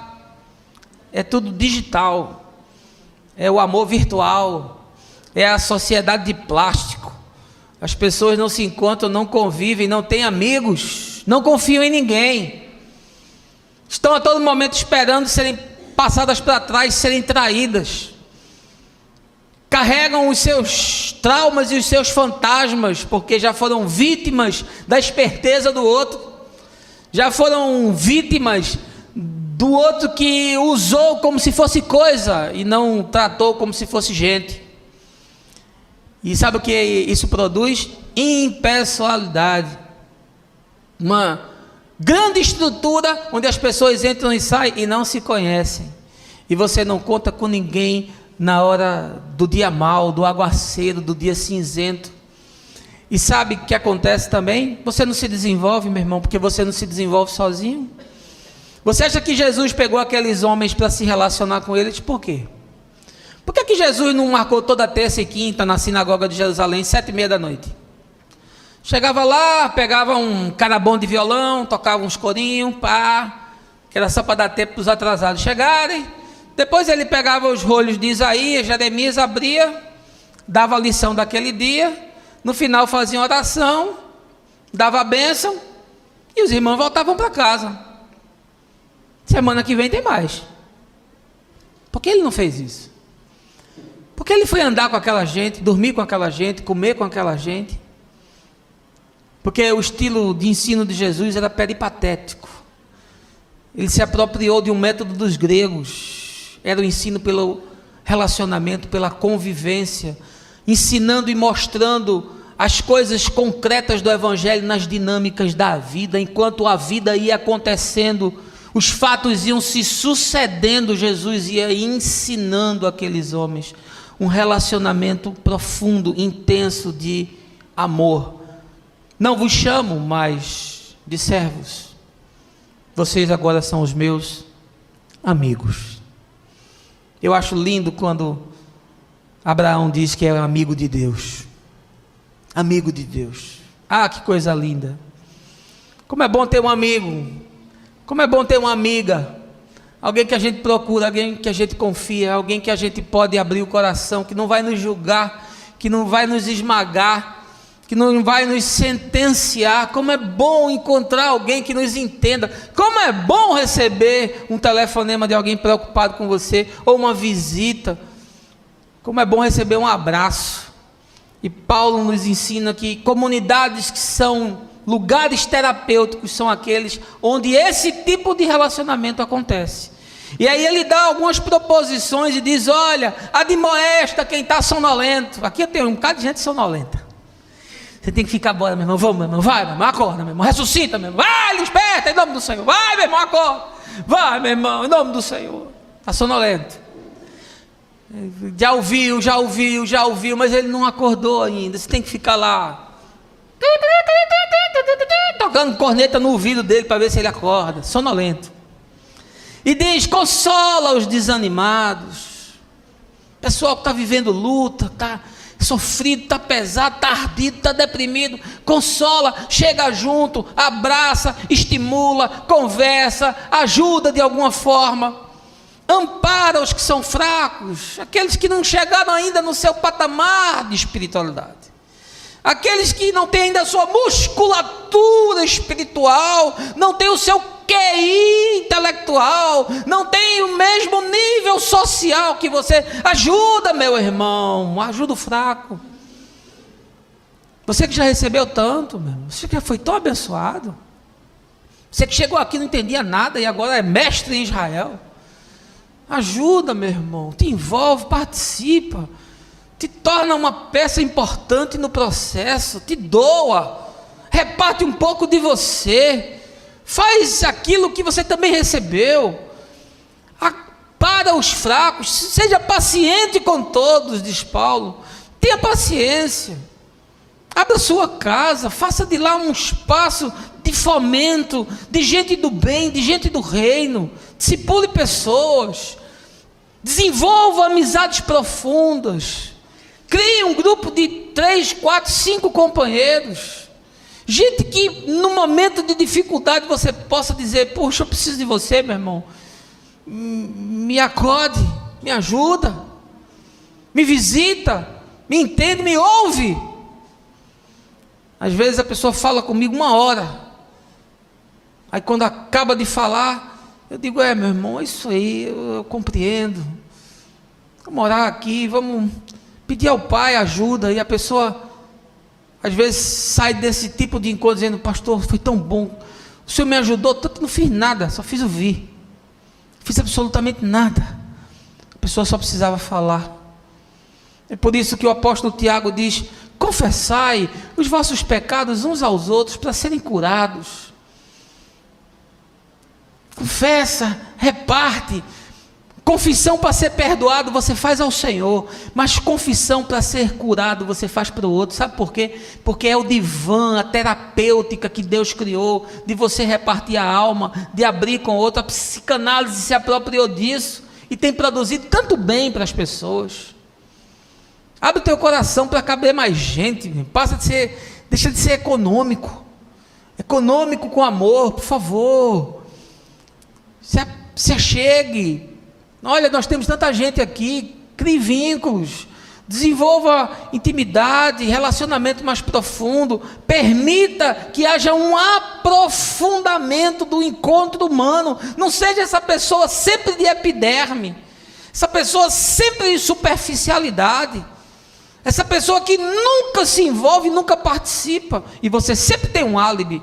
[SPEAKER 1] É tudo digital, é o amor virtual, é a sociedade de plástico. As pessoas não se encontram, não convivem, não têm amigos, não confiam em ninguém, estão a todo momento esperando serem passadas para trás, serem traídas. Carregam os seus traumas e os seus fantasmas, porque já foram vítimas da esperteza do outro, já foram vítimas do outro que usou como se fosse coisa e não tratou como se fosse gente. E sabe o que isso produz? Impessoalidade. Uma grande estrutura onde as pessoas entram e saem e não se conhecem. E você não conta com ninguém na hora do dia mau, do aguaceiro, do dia cinzento. E sabe o que acontece também? Você não se desenvolve, meu irmão, porque você não se desenvolve sozinho. Você acha que Jesus pegou aqueles homens para se relacionar com eles? Por quê? Por que Jesus não marcou toda terça e quinta na sinagoga de Jerusalém, 7:30 da noite? Chegava lá, pegava um cara bom de violão, tocava uns corinhos, pá, que era só para dar tempo para os atrasados chegarem. Depois ele pegava os rolhos de Isaías, Jeremias, abria, dava a lição daquele dia, no final fazia uma oração, dava a bênção, e os irmãos voltavam para casa. Semana que vem tem mais. Por que ele não fez isso? Porque ele foi andar com aquela gente, dormir com aquela gente, comer com aquela gente. Porque o estilo de ensino de Jesus era peripatético. Ele se apropriou de um método dos gregos. Era o ensino pelo relacionamento, pela convivência, ensinando e mostrando as coisas concretas do Evangelho nas dinâmicas da vida. Enquanto a vida ia acontecendo, os fatos iam se sucedendo, Jesus ia ensinando aqueles homens um relacionamento profundo, intenso de amor. Não vos chamo mais de servos, vocês agora são os meus amigos. Eu acho lindo quando Abraão diz que é amigo de Deus. Amigo de Deus. Ah, que coisa linda. Como é bom ter um amigo. Como é bom ter uma amiga. Alguém que a gente procura, alguém que a gente confia, alguém que a gente pode abrir o coração, que não vai nos julgar, que não vai nos esmagar, que não vai nos sentenciar. Como é bom encontrar alguém que nos entenda. Como é bom receber um telefonema de alguém preocupado com você, ou uma visita. Como é bom receber um abraço. E Paulo nos ensina que comunidades que são lugares terapêuticos são aqueles onde esse tipo de relacionamento acontece. E aí ele dá algumas proposições e diz: olha, admoesta quem está sonolento. Aqui eu tenho um bocado de gente sonolenta. Você tem que ficar bora, meu irmão. Vamos, meu irmão. Vai, meu irmão. Acorda, meu irmão. Ressuscita, meu irmão. Vai, desperta em nome do Senhor. Vai, meu irmão. Acorda. Vai, meu irmão. Em nome do Senhor. Está sonolento. Já ouviu, mas ele não acordou ainda. Você tem que ficar lá tocando corneta no ouvido dele para ver se ele acorda. Sonolento. E diz: consola os desanimados. Pessoal que está vivendo luta, está sofrido, está pesado, está ardido, está deprimido. Consola, chega junto, abraça, estimula, conversa, ajuda de alguma forma. Ampara os que são fracos, aqueles que não chegaram ainda no seu patamar de espiritualidade, aqueles que não têm ainda a sua musculatura espiritual, não têm o seu QI intelectual, não têm o mesmo nível social que você. Ajuda, meu irmão, ajuda o fraco. Você que já recebeu tanto, meu irmão, você que já foi tão abençoado, você que chegou aqui e não entendia nada e agora é mestre em Israel. Ajuda, meu irmão, te envolve, participa, te torna uma peça importante no processo, te doa, reparte um pouco de você, faz aquilo que você também recebeu, para os fracos, seja paciente com todos, diz Paulo, tenha paciência, abra sua casa, faça de lá um espaço de fomento, de gente do bem, de gente do reino, discipule pessoas, desenvolva amizades profundas, crie um grupo de 3, 4, 5 companheiros, gente que no momento de dificuldade você possa dizer: poxa, eu preciso de você, meu irmão, me acode, me ajuda, me visita, me entende, me ouve. Às vezes a pessoa fala comigo 1 hora, aí quando acaba de falar, eu digo: meu irmão, é isso aí, eu compreendo. Vamos orar aqui, vamos pedir ao Pai ajuda. E a pessoa, às vezes, sai desse tipo de encontro dizendo: pastor, foi tão bom, o Senhor me ajudou tanto, não fiz nada, só fiz ouvir, não fiz absolutamente nada. A pessoa só precisava falar. É por isso que o apóstolo Tiago diz: confessai os vossos pecados uns aos outros para serem curados. Confessa, reparte. Confissão para ser perdoado você faz ao Senhor, mas confissão para ser curado você faz para o outro. Sabe por quê? Porque é o divã, a terapêutica que Deus criou, de você repartir a alma, de abrir com o outro. A psicanálise se apropriou disso e tem produzido tanto bem para as pessoas. Abre o teu coração para caber mais gente, deixa de ser econômico com amor, por favor. Se achegue. Olha, nós temos tanta gente aqui. Crie vínculos, desenvolva intimidade, relacionamento mais profundo, permita que haja um aprofundamento do encontro humano. Não seja essa pessoa sempre de epiderme, essa pessoa sempre de superficialidade, essa pessoa que nunca se envolve, nunca participa, e você sempre tem um álibi.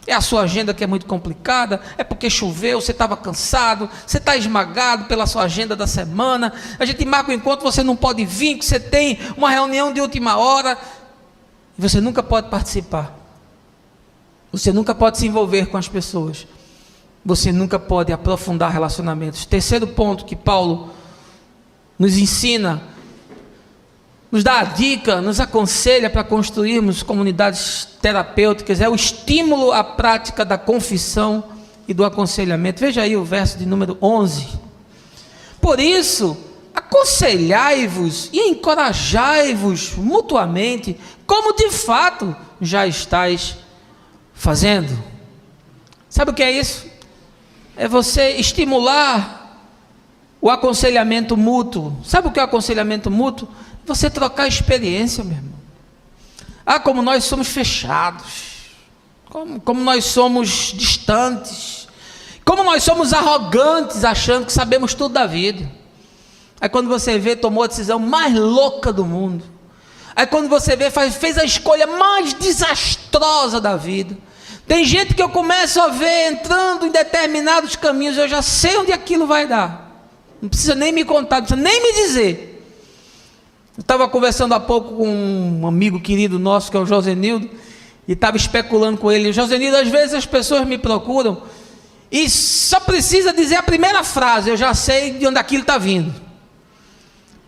[SPEAKER 1] É a sua agenda que é muito complicada, é porque choveu, você estava cansado, você está esmagado pela sua agenda da semana, a gente marca um encontro, você não pode vir, que você tem uma reunião de última hora, e você nunca pode participar, você nunca pode se envolver com as pessoas, você nunca pode aprofundar relacionamentos. Terceiro ponto que Paulo nos ensina nos dá a dica, nos aconselha para construirmos comunidades terapêuticas, é o estímulo à prática da confissão e do aconselhamento. Veja aí o verso de número 11. Por isso, aconselhai-vos e encorajai-vos mutuamente, como de fato já estáis fazendo. Sabe o que é isso? É você estimular o aconselhamento mútuo. Sabe o que é o aconselhamento mútuo? Você trocar experiência, meu irmão. Como nós somos fechados, como nós somos distantes, como nós somos arrogantes, achando que sabemos tudo da vida. Aí quando você vê, tomou a decisão mais louca do mundo. Aí quando você vê, fez a escolha mais desastrosa da vida. Tem gente que eu começo a ver entrando em determinados caminhos, eu já sei onde aquilo vai dar. Não precisa nem me contar, não precisa nem me dizer. Eu estava conversando há pouco com um amigo querido nosso, que é o Josenildo, e estava especulando com ele. Josenildo, às vezes as pessoas me procuram e só precisa dizer a primeira frase, eu já sei de onde aquilo está vindo.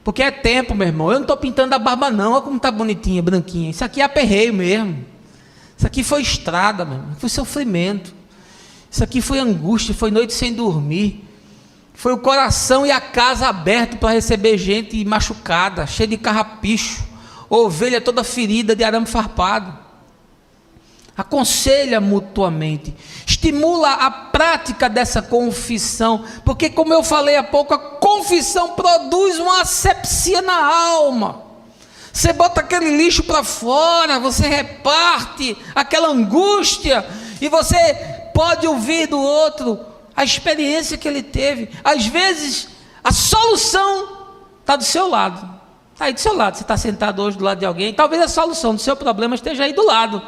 [SPEAKER 1] Porque é tempo, meu irmão. Eu não estou pintando a barba não, olha como está bonitinha, branquinha. Isso aqui é aperreio mesmo. Isso aqui foi estrada, meu irmão. Foi sofrimento. Isso aqui foi angústia, foi noite sem dormir. Foi o coração e a casa aberto para receber gente machucada, cheia de carrapicho, ovelha toda ferida de arame farpado. Aconselha mutuamente, estimula a prática dessa confissão, porque como eu falei há pouco, a confissão produz uma asepsia na alma. Você bota aquele lixo para fora, você reparte aquela angústia, e você pode ouvir do outro a experiência que ele teve. Às vezes a solução está do seu lado, está aí do seu lado. Você está sentado hoje do lado de alguém, talvez a solução do seu problema esteja aí do lado.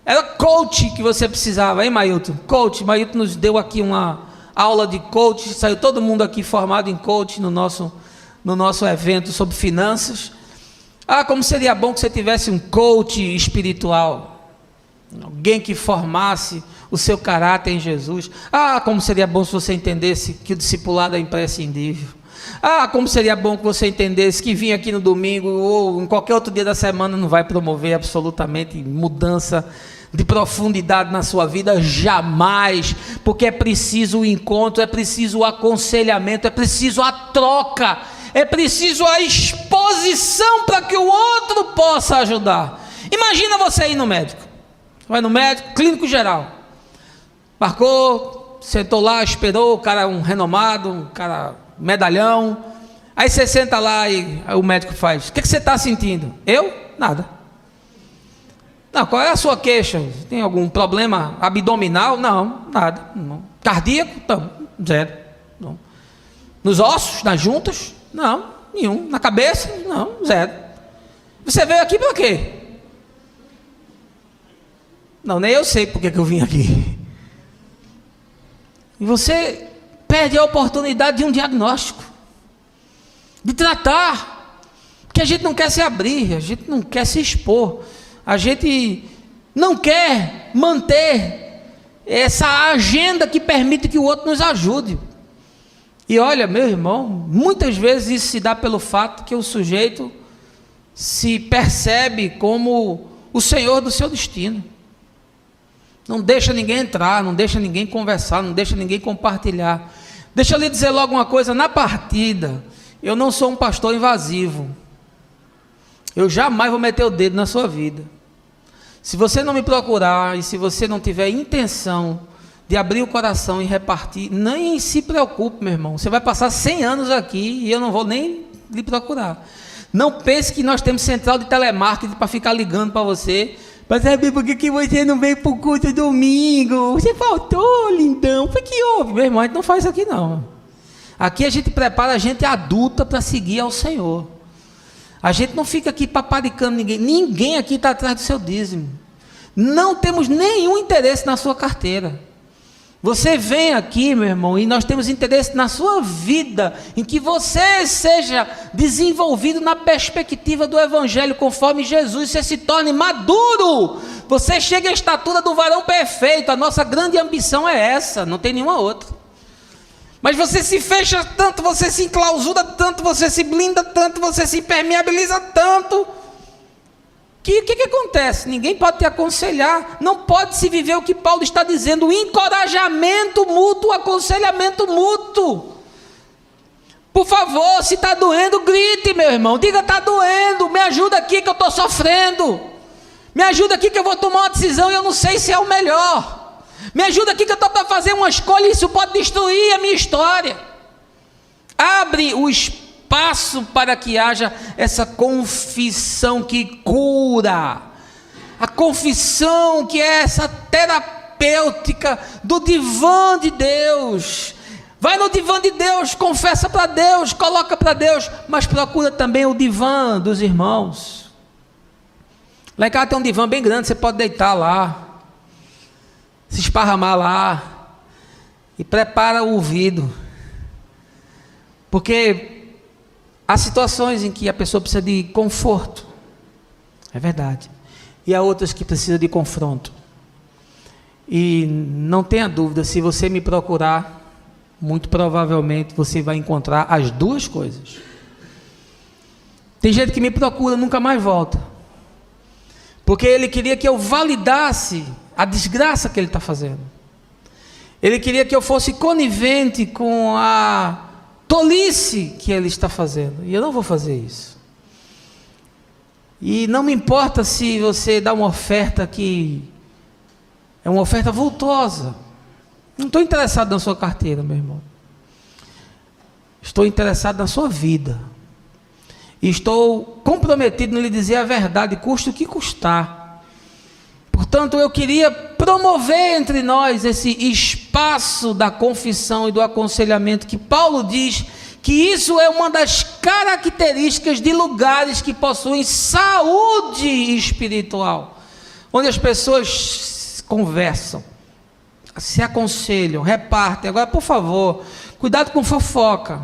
[SPEAKER 1] Era coach que você precisava, hein, Mailton? Coach, Mailton nos deu aqui uma aula de coach, saiu todo mundo aqui formado em coach no nosso evento sobre finanças. Como seria bom que você tivesse um coach espiritual, alguém que formasse o seu caráter em Jesus. Como seria bom se você entendesse que o discipulado é imprescindível. Como seria bom que você entendesse que vir aqui no domingo ou em qualquer outro dia da semana não vai promover absolutamente mudança de profundidade na sua vida, jamais, porque é preciso o encontro, é preciso o aconselhamento, é preciso a troca, é preciso a exposição para que o outro possa ajudar. Imagina você ir no médico, vai no médico, clínico geral, marcou, sentou lá, esperou, o cara um renomado, um cara medalhão, aí você senta lá e o médico faz, o que você está sentindo? Eu? Nada. Não, qual é a sua queixa? Tem algum problema abdominal? Não, nada. Não. Cardíaco? Não, zero. Não. Nos ossos, nas juntas? Não, nenhum. Na cabeça? Não, zero. Você veio aqui para quê? Não, nem eu sei porque que eu vim aqui. E você perde a oportunidade de um diagnóstico, de tratar, porque a gente não quer se abrir, a gente não quer se expor, a gente não quer manter essa agenda que permite que o outro nos ajude. E olha, meu irmão, muitas vezes isso se dá pelo fato que o sujeito se percebe como o senhor do seu destino. Não deixa ninguém entrar, não deixa ninguém conversar, não deixa ninguém compartilhar. Deixa eu lhe dizer logo uma coisa, na partida, eu não sou um pastor invasivo. Eu jamais vou meter o dedo na sua vida. Se você não me procurar e se você não tiver intenção de abrir o coração e repartir, nem se preocupe, meu irmão. Você vai passar 100 anos aqui e eu não vou nem lhe procurar. Não pense que nós temos central de telemarketing para ficar ligando para você, para saber por que você não veio para o culto domingo. Você faltou, lindão. O que houve? Meu irmão, a gente não faz isso aqui não. Aqui a gente prepara a gente adulta para seguir ao Senhor. A gente não fica aqui paparicando ninguém. Ninguém aqui está atrás do seu dízimo. Não temos nenhum interesse na sua carteira. Você vem aqui, meu irmão, e nós temos interesse na sua vida, em que você seja desenvolvido na perspectiva do Evangelho, conforme Jesus, você se torne maduro, você chegue à estatura do varão perfeito. A nossa grande ambição é essa, não tem nenhuma outra. Mas você se fecha tanto, você se enclausura tanto, você se blinda tanto, você se impermeabiliza tanto, que o que acontece? Ninguém pode te aconselhar, não pode se viver o que Paulo está dizendo, encorajamento mútuo, aconselhamento mútuo. Por favor, se está doendo, grite, meu irmão, diga: está doendo, me ajuda aqui que eu estou sofrendo, me ajuda aqui que eu vou tomar uma decisão e eu não sei se é o melhor. Me ajuda aqui que eu estou para fazer uma escolha e isso pode destruir a minha história. Abre o espaço para que haja essa confissão que cura. A confissão que é essa terapêutica do divã de Deus. Vai no divã de Deus, confessa para Deus, coloca para Deus, mas procura também o divã dos irmãos. Lá em casa tem um divã bem grande, você pode deitar lá, se esparramar lá e prepara o ouvido, porque há situações em que a pessoa precisa de conforto, é verdade, e há outras que precisam de confronto. E não tenha dúvida, se você me procurar, muito provavelmente você vai encontrar as duas coisas. Tem gente que me procura, nunca mais volta, porque ele queria que eu validasse a desgraça que ele está fazendo. Ele queria que eu fosse conivente com a tolice que ele está fazendo, e eu não vou fazer isso. E não me importa se você dá uma oferta que é uma oferta vultosa. Não estou interessado na sua carteira, meu irmão. Estou interessado na sua vida. E estou comprometido em lhe dizer a verdade, custe o que custar. Portanto, eu queria promover entre nós esse espaço da confissão e do aconselhamento, que Paulo diz que isso é uma das características de lugares que possuem saúde espiritual, onde as pessoas conversam, se aconselham, repartem. Agora, por favor, cuidado com fofoca.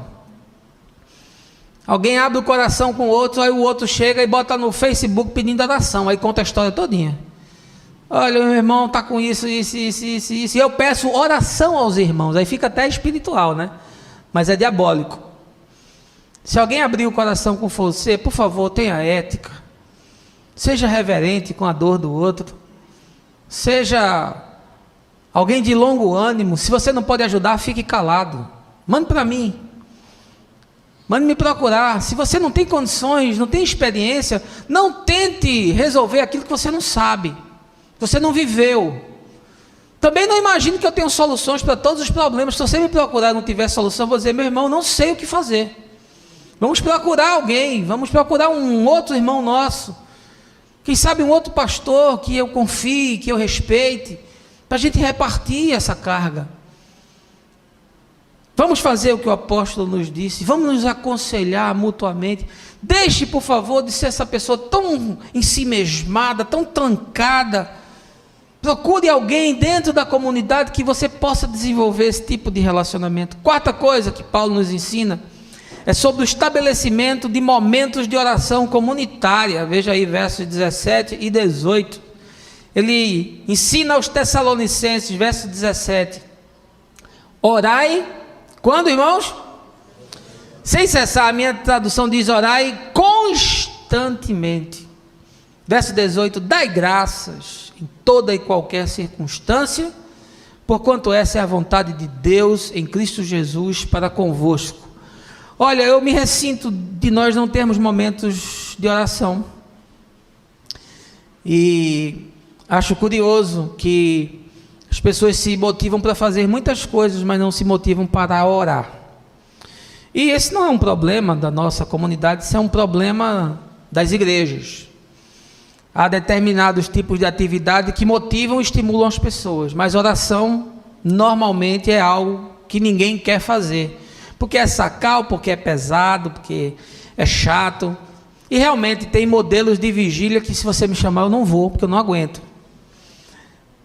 [SPEAKER 1] Alguém abre o coração com o outro, aí o outro chega e bota no Facebook pedindo oração, aí conta a história todinha. Olha, meu irmão está com isso, e eu peço oração aos irmãos, aí fica até espiritual, né? Mas é diabólico. Se alguém abrir o coração com você, por favor, tenha ética, seja reverente com a dor do outro, seja alguém de longo ânimo. Se você não pode ajudar, fique calado, mande para mim, mande me procurar. Se você não tem condições, não tem experiência, não tente resolver aquilo que você não sabe, você não viveu. Também não imagine que eu tenho soluções para todos os problemas. Se você me procurar e não tiver solução, eu vou dizer: meu irmão, não sei o que fazer, vamos procurar alguém, vamos procurar um outro irmão nosso, quem sabe um outro pastor que eu confie, que eu respeite, para a gente repartir essa carga. Vamos fazer o que o apóstolo nos disse, vamos nos aconselhar mutuamente. Deixe, por favor, de ser essa pessoa tão ensimesmada, tão trancada. Procure alguém dentro da comunidade que você possa desenvolver esse tipo de relacionamento. Quarta coisa que Paulo nos ensina é sobre o estabelecimento de momentos de oração comunitária. Veja aí versos 17 e 18. Ele ensina aos Tessalonicenses, verso 17: orai, quando, irmãos? Sem cessar. A minha tradução diz: orai constantemente. Verso 18: dai graças em toda e qualquer circunstância, porquanto essa é a vontade de Deus em Cristo Jesus para convosco. Olha, eu me ressinto de nós não termos momentos de oração, e acho curioso que as pessoas se motivam para fazer muitas coisas, mas não se motivam para orar. E esse não é um problema da nossa comunidade, isso é um problema das igrejas. Há determinados tipos de atividade que motivam e estimulam as pessoas, mas oração normalmente é algo que ninguém quer fazer, porque é sacal, porque é pesado, porque é chato. E realmente tem modelos de vigília que, se você me chamar, eu não vou, porque eu não aguento.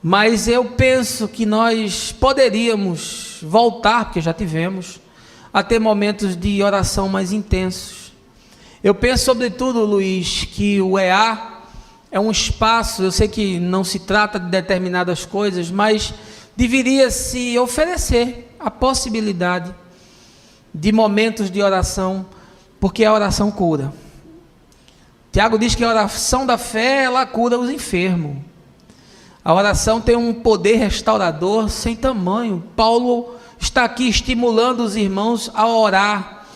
[SPEAKER 1] Mas eu penso que nós poderíamos voltar, porque já tivemos, a ter momentos de oração mais intensos. Eu penso, sobretudo, Luiz, que o EA é um espaço, eu sei que não se trata de determinadas coisas, mas deveria se oferecer a possibilidade de momentos de oração, porque a oração cura. Tiago diz que a oração da fé, ela cura os enfermos. A oração tem um poder restaurador sem tamanho. Paulo está aqui estimulando os irmãos a orar.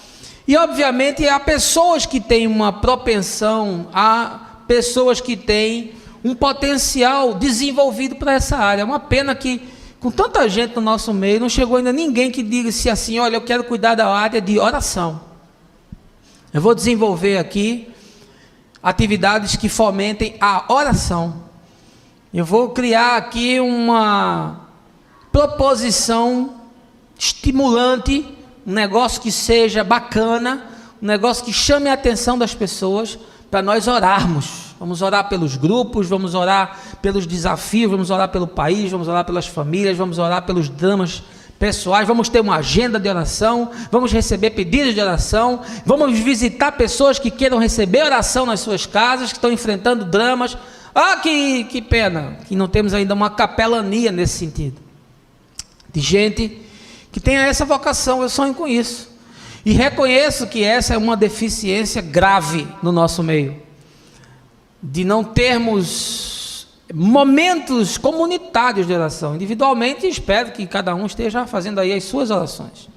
[SPEAKER 1] E obviamente há pessoas que têm uma propensão, há pessoas que têm um potencial desenvolvido para essa área. É uma pena que com tanta gente no nosso meio, não chegou ainda ninguém que diga-se assim, olha, eu quero cuidar da área de oração. Eu vou desenvolver aqui atividades que fomentem a oração. Eu vou criar aqui uma proposição estimulante, um negócio que seja bacana, um negócio que chame a atenção das pessoas, para nós orarmos. Vamos orar pelos grupos, vamos orar pelos desafios, vamos orar pelo país, vamos orar pelas famílias, vamos orar pelos dramas pessoais, vamos ter uma agenda de oração, vamos receber pedidos de oração, vamos visitar pessoas que queiram receber oração nas suas casas, que estão enfrentando dramas. Ah, que pena que não temos ainda uma capelania nesse sentido, de gente que tenha essa vocação. Eu sonho com isso, e reconheço que essa é uma deficiência grave no nosso meio, de não termos momentos comunitários de oração. Individualmente, espero que cada um esteja fazendo aí as suas orações,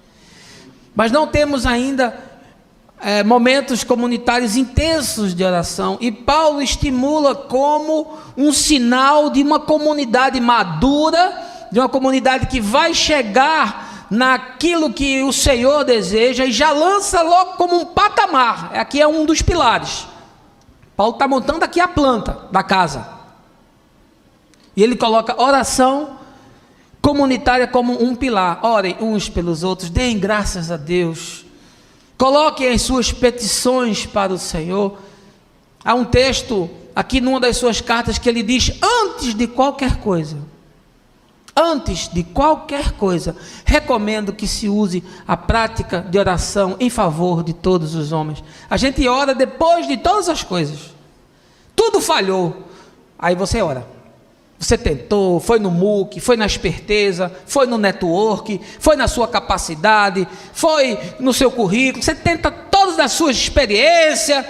[SPEAKER 1] mas não temos ainda momentos comunitários intensos de oração. E Paulo estimula como um sinal de uma comunidade madura, de uma comunidade que vai chegar naquilo que o Senhor deseja, e já lança logo como um patamar. Aqui é um dos pilares. Paulo está montando aqui a planta da casa, e ele coloca oração comunitária como um pilar. Orem uns pelos outros, deem graças a Deus, coloquem as suas petições para o Senhor. Há um texto aqui numa das suas cartas que ele diz: antes de qualquer coisa, recomendo que se use a prática de oração em favor de todos os homens. A gente ora depois de todas as coisas. Tudo falhou, aí você ora. Você tentou, foi no MOOC, foi na esperteza, foi no network, foi na sua capacidade, foi no seu currículo, você tenta todas as suas experiências,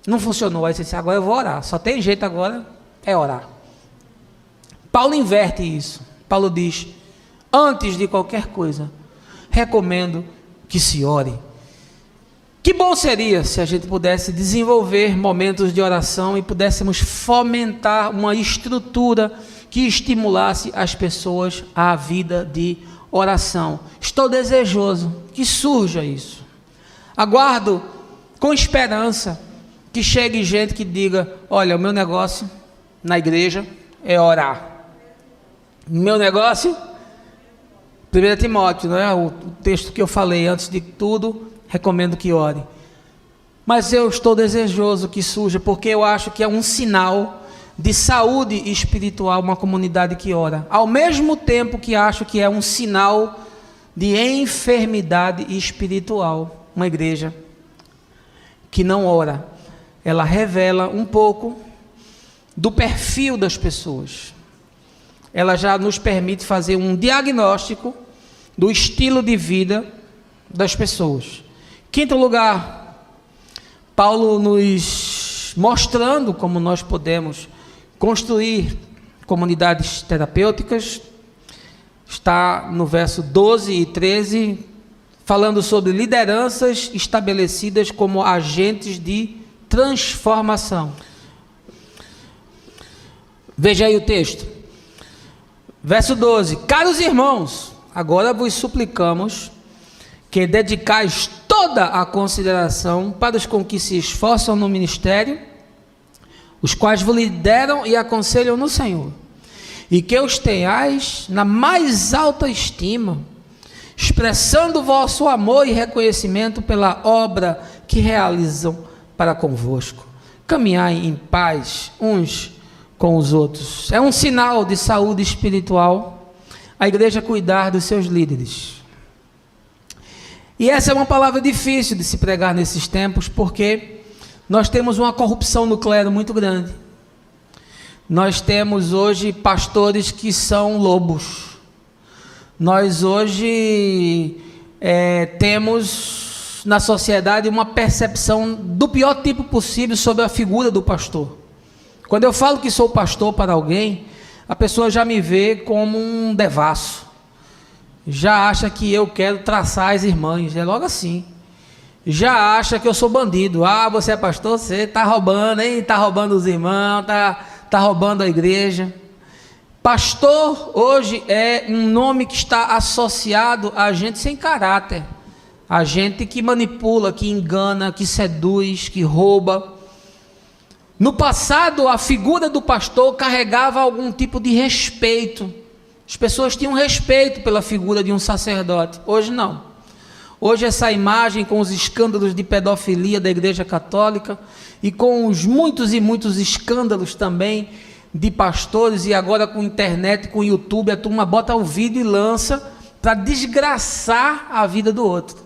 [SPEAKER 1] não funcionou. Aí você diz: agora eu vou orar, só tem jeito agora, é orar. Paulo inverte isso. Paulo diz: antes de qualquer coisa, recomendo que se ore. Que bom seria se a gente pudesse desenvolver momentos de oração e pudéssemos fomentar uma estrutura que estimulasse as pessoas à vida de oração. Estou desejoso que surja isso. Aguardo com esperança que chegue gente que diga: olha, o meu negócio na igreja é orar. Meu negócio, 1 Timóteo, não é? O texto que eu falei antes de tudo, recomendo que ore. Mas eu estou desejoso que surja, porque eu acho que é um sinal de saúde espiritual uma comunidade que ora, ao mesmo tempo que acho que é um sinal de enfermidade espiritual uma igreja que não ora. Ela revela um pouco do perfil das pessoas. Ela já nos permite fazer um diagnóstico do estilo de vida das pessoas. Quinto lugar, Paulo nos mostrando como nós podemos construir comunidades terapêuticas, está no verso 12 e 13, falando sobre lideranças estabelecidas como agentes de transformação. Veja aí o texto, verso 12: caros irmãos, agora vos suplicamos que dedicais toda a consideração para os com que se esforçam no ministério, os quais vos lideram e aconselham no Senhor, e que os tenhais na mais alta estima, expressando o vosso amor e reconhecimento pela obra que realizam para convosco. Caminhai em paz uns com os outros. É um sinal de saúde espiritual a igreja cuidar dos seus líderes. E essa é uma palavra difícil de se pregar nesses tempos, porque nós temos uma corrupção no clero muito grande. Nós temos hoje pastores que são lobos. Nós hoje temos na sociedade uma percepção do pior tipo possível sobre a figura do pastor. Quando eu falo que sou pastor para alguém, a pessoa já me vê como um devasso, já acha que eu quero traçar as irmãs, é logo assim. Já acha que eu sou bandido. Ah, você é pastor? Você está roubando, hein? Está roubando os irmãos, tá roubando a igreja. Pastor hoje é um nome que está associado a gente sem caráter, a gente que manipula, que engana, que seduz, que rouba. No passado, a figura do pastor carregava algum tipo de respeito. As pessoas tinham respeito pela figura de um sacerdote. Hoje não. Hoje essa imagem, com os escândalos de pedofilia da Igreja Católica e com os muitos e muitos escândalos também de pastores, e agora com internet, com YouTube, a turma bota o vídeo e lança para desgraçar a vida do outro.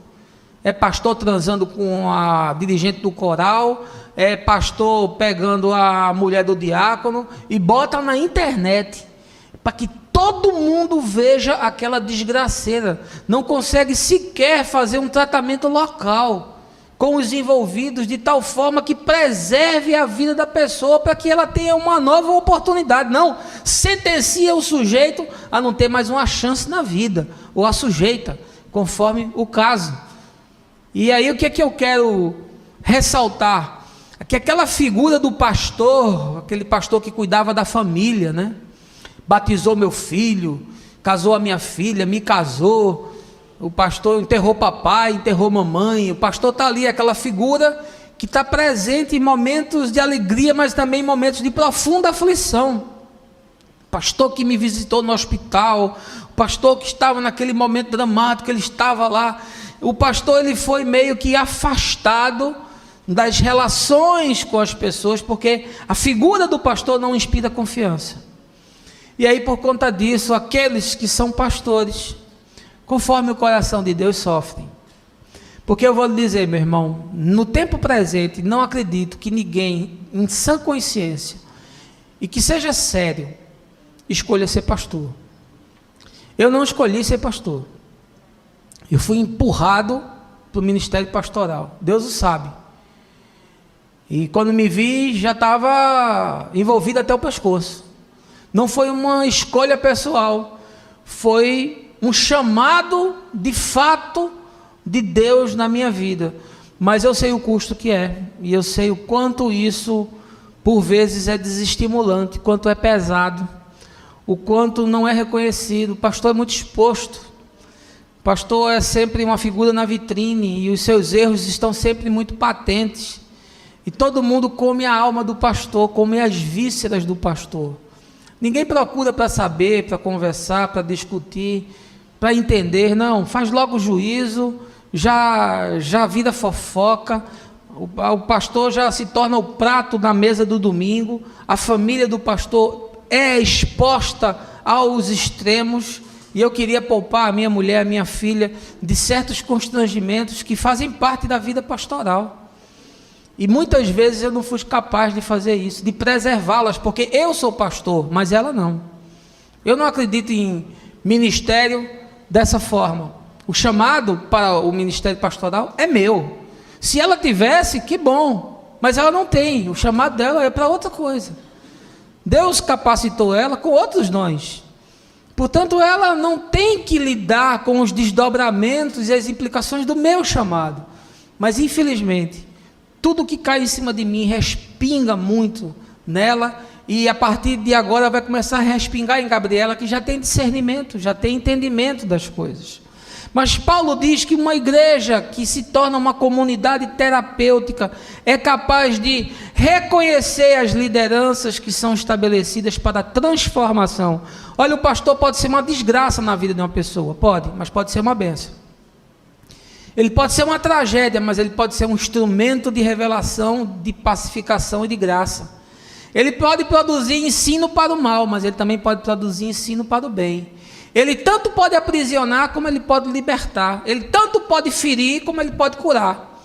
[SPEAKER 1] É pastor transando com a dirigente do coral, é pastor pegando a mulher do diácono e bota na internet para que todo mundo veja aquela desgraceira. Não consegue sequer fazer um tratamento local com os envolvidos, de tal forma que preserve a vida da pessoa para que ela tenha uma nova oportunidade. Não, sentencia o sujeito a não ter mais uma chance na vida, ou a sujeita, conforme o caso. E aí o que é que eu quero ressaltar? Que aquela figura do pastor, aquele pastor que cuidava da família, né? Batizou meu filho, casou a minha filha, me casou. O pastor enterrou papai, enterrou mamãe. O pastor está ali, aquela figura que está presente em momentos de alegria, mas também em momentos de profunda aflição. O pastor que me visitou no hospital, o pastor que estava naquele momento dramático, ele estava lá. O pastor, ele foi meio que afastado das relações com as pessoas, porque a figura do pastor não inspira confiança. E aí, por conta disso, aqueles que são pastores, conforme o coração de Deus, sofrem. Porque eu vou lhe dizer, meu irmão, no tempo presente, não acredito que ninguém, em sã consciência, e que seja sério, escolha ser pastor. Eu não escolhi ser pastor. Eu fui empurrado para o ministério pastoral. Deus o sabe. E quando me vi, já estava envolvido até o pescoço. Não foi uma escolha pessoal, foi um chamado de fato de Deus na minha vida. Mas eu sei o custo que é, e eu sei o quanto isso por vezes é desestimulante, quanto é pesado, o quanto não é reconhecido. O pastor é muito exposto, o pastor é sempre uma figura na vitrine, e os seus erros estão sempre muito patentes, e todo mundo come a alma do pastor, come as vísceras do pastor. Ninguém procura para saber, para conversar, para discutir, para entender. Não, faz logo o juízo, já vira fofoca. O pastor já se torna o prato na mesa do domingo. A família do pastor é exposta aos extremos. E eu queria poupar a minha mulher, a minha filha, de certos constrangimentos que fazem parte da vida pastoral. E muitas vezes eu não fui capaz de fazer isso, de preservá-las, porque eu sou pastor, mas ela não. Eu não acredito em ministério dessa forma. O chamado para o ministério pastoral é meu. Se ela tivesse, que bom, mas ela não tem. O chamado dela é para outra coisa. Deus capacitou ela com outros dons. Portanto, ela não tem que lidar com os desdobramentos e as implicações do meu chamado. Mas, infelizmente, tudo que cai em cima de mim respinga muito nela, e a partir de agora vai começar a respingar em Gabriela, que já tem discernimento, já tem entendimento das coisas. Mas Paulo diz que uma igreja que se torna uma comunidade terapêutica é capaz de reconhecer as lideranças que são estabelecidas para a transformação. Olha, o pastor pode ser uma desgraça na vida de uma pessoa, pode, mas pode ser uma bênção. Ele pode ser uma tragédia, mas ele pode ser um instrumento de revelação, de pacificação e de graça. Ele pode produzir ensino para o mal, mas ele também pode produzir ensino para o bem. Ele tanto pode aprisionar, como ele pode libertar. Ele tanto pode ferir, como ele pode curar.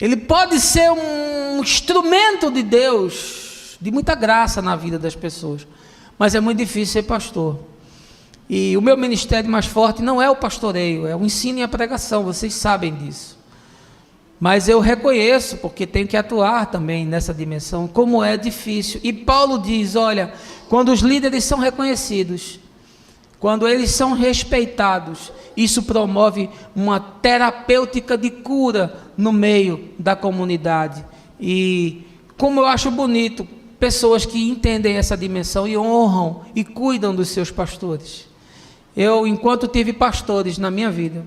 [SPEAKER 1] Ele pode ser um instrumento de Deus, de muita graça na vida das pessoas. Mas é muito difícil ser pastor. E o meu ministério mais forte não é o pastoreio, é o ensino e a pregação, vocês sabem disso. Mas eu reconheço, porque tenho que atuar também nessa dimensão, como é difícil. E Paulo diz, olha, quando os líderes são reconhecidos, quando eles são respeitados, isso promove uma terapêutica de cura no meio da comunidade. E como eu acho bonito, pessoas que entendem essa dimensão e honram e cuidam dos seus pastores. Eu, enquanto tive pastores na minha vida,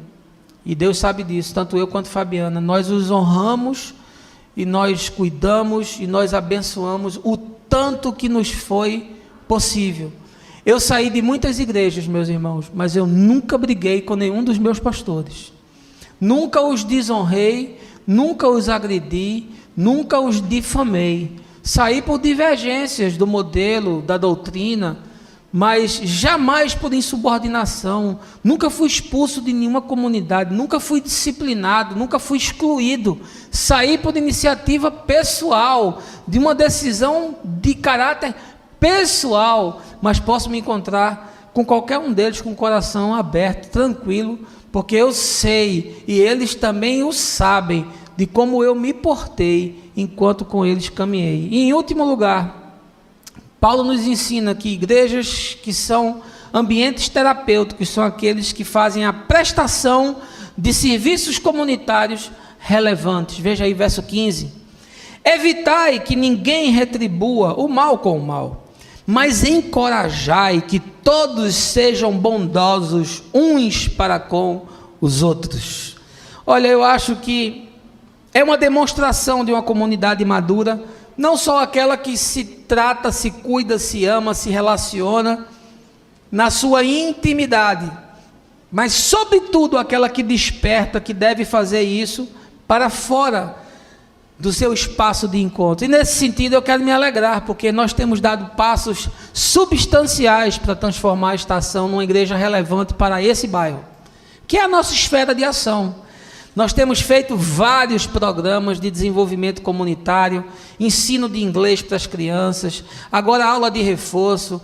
[SPEAKER 1] e Deus sabe disso, tanto eu quanto Fabiana, nós os honramos e nós cuidamos e nós abençoamos o tanto que nos foi possível. Eu saí de muitas igrejas, meus irmãos, mas eu nunca briguei com nenhum dos meus pastores. Nunca os desonrei, nunca os agredi, nunca os difamei. Saí por divergências do modelo, da doutrina, mas jamais por insubordinação. Nunca fui expulso de nenhuma comunidade, nunca fui disciplinado, nunca fui excluído. Saí por iniciativa pessoal, de uma decisão de caráter pessoal, mas posso me encontrar com qualquer um deles com o coração aberto, tranquilo, porque eu sei, e eles também o sabem, de como eu me portei enquanto com eles caminhei. E em último lugar, Paulo nos ensina que igrejas que são ambientes terapêuticos são aqueles que fazem a prestação de serviços comunitários relevantes. Veja aí verso 15. Evitai que ninguém retribua o mal com o mal, mas encorajai que todos sejam bondosos uns para com os outros. Olha, eu acho que é uma demonstração de uma comunidade madura, não só aquela que se trata, se cuida, se ama, se relaciona na sua intimidade, mas sobretudo aquela que desperta, que deve fazer isso para fora do seu espaço de encontro. E nesse sentido eu quero me alegrar, porque nós temos dado passos substanciais para transformar a estação numa igreja relevante para esse bairro, que é a nossa esfera de ação. Nós temos feito vários programas de desenvolvimento comunitário, ensino de inglês para as crianças, agora aula de reforço,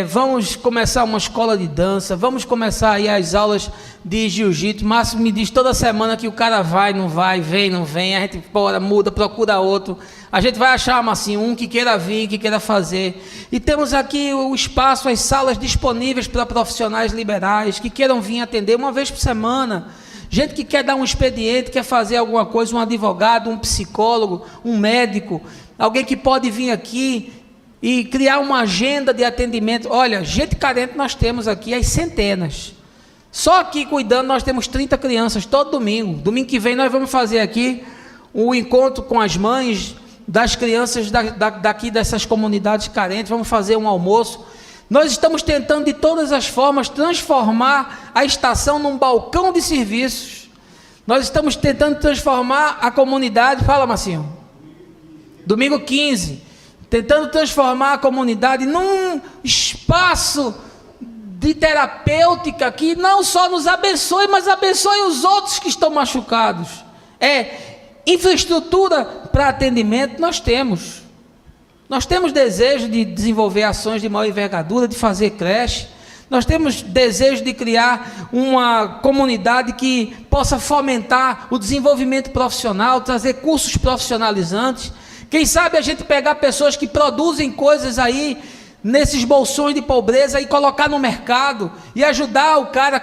[SPEAKER 1] vamos começar uma escola de dança, vamos começar aí as aulas de jiu-jitsu. Márcio me diz toda semana que o cara vai, não vai, vem, não vem, a gente muda, procura outro, a gente vai achar assim, um que queira vir, que queira fazer. E temos aqui o espaço, as salas disponíveis para profissionais liberais que queiram vir atender uma vez por semana. Gente que quer dar um expediente, quer fazer alguma coisa, um advogado, um psicólogo, um médico, alguém que pode vir aqui e criar uma agenda de atendimento. Olha, gente carente nós temos aqui as centenas. Só aqui cuidando nós temos 30 crianças todo domingo. Domingo que vem nós vamos fazer aqui um encontro com as mães das crianças daqui dessas comunidades carentes, vamos fazer um almoço. Nós estamos tentando de todas as formas transformar a estação num balcão de serviços. Nós estamos tentando transformar a comunidade, fala Marcinho, domingo 15, tentando transformar a comunidade num espaço de terapêutica que não só nos abençoe, mas abençoe os outros que estão machucados. Infraestrutura para atendimento nós temos. Nós temos desejo de desenvolver ações de maior envergadura, de fazer creche. Nós temos desejo de criar uma comunidade que possa fomentar o desenvolvimento profissional, trazer cursos profissionalizantes. Quem sabe a gente pegar pessoas que produzem coisas aí nesses bolsões de pobreza e colocar no mercado e ajudar o cara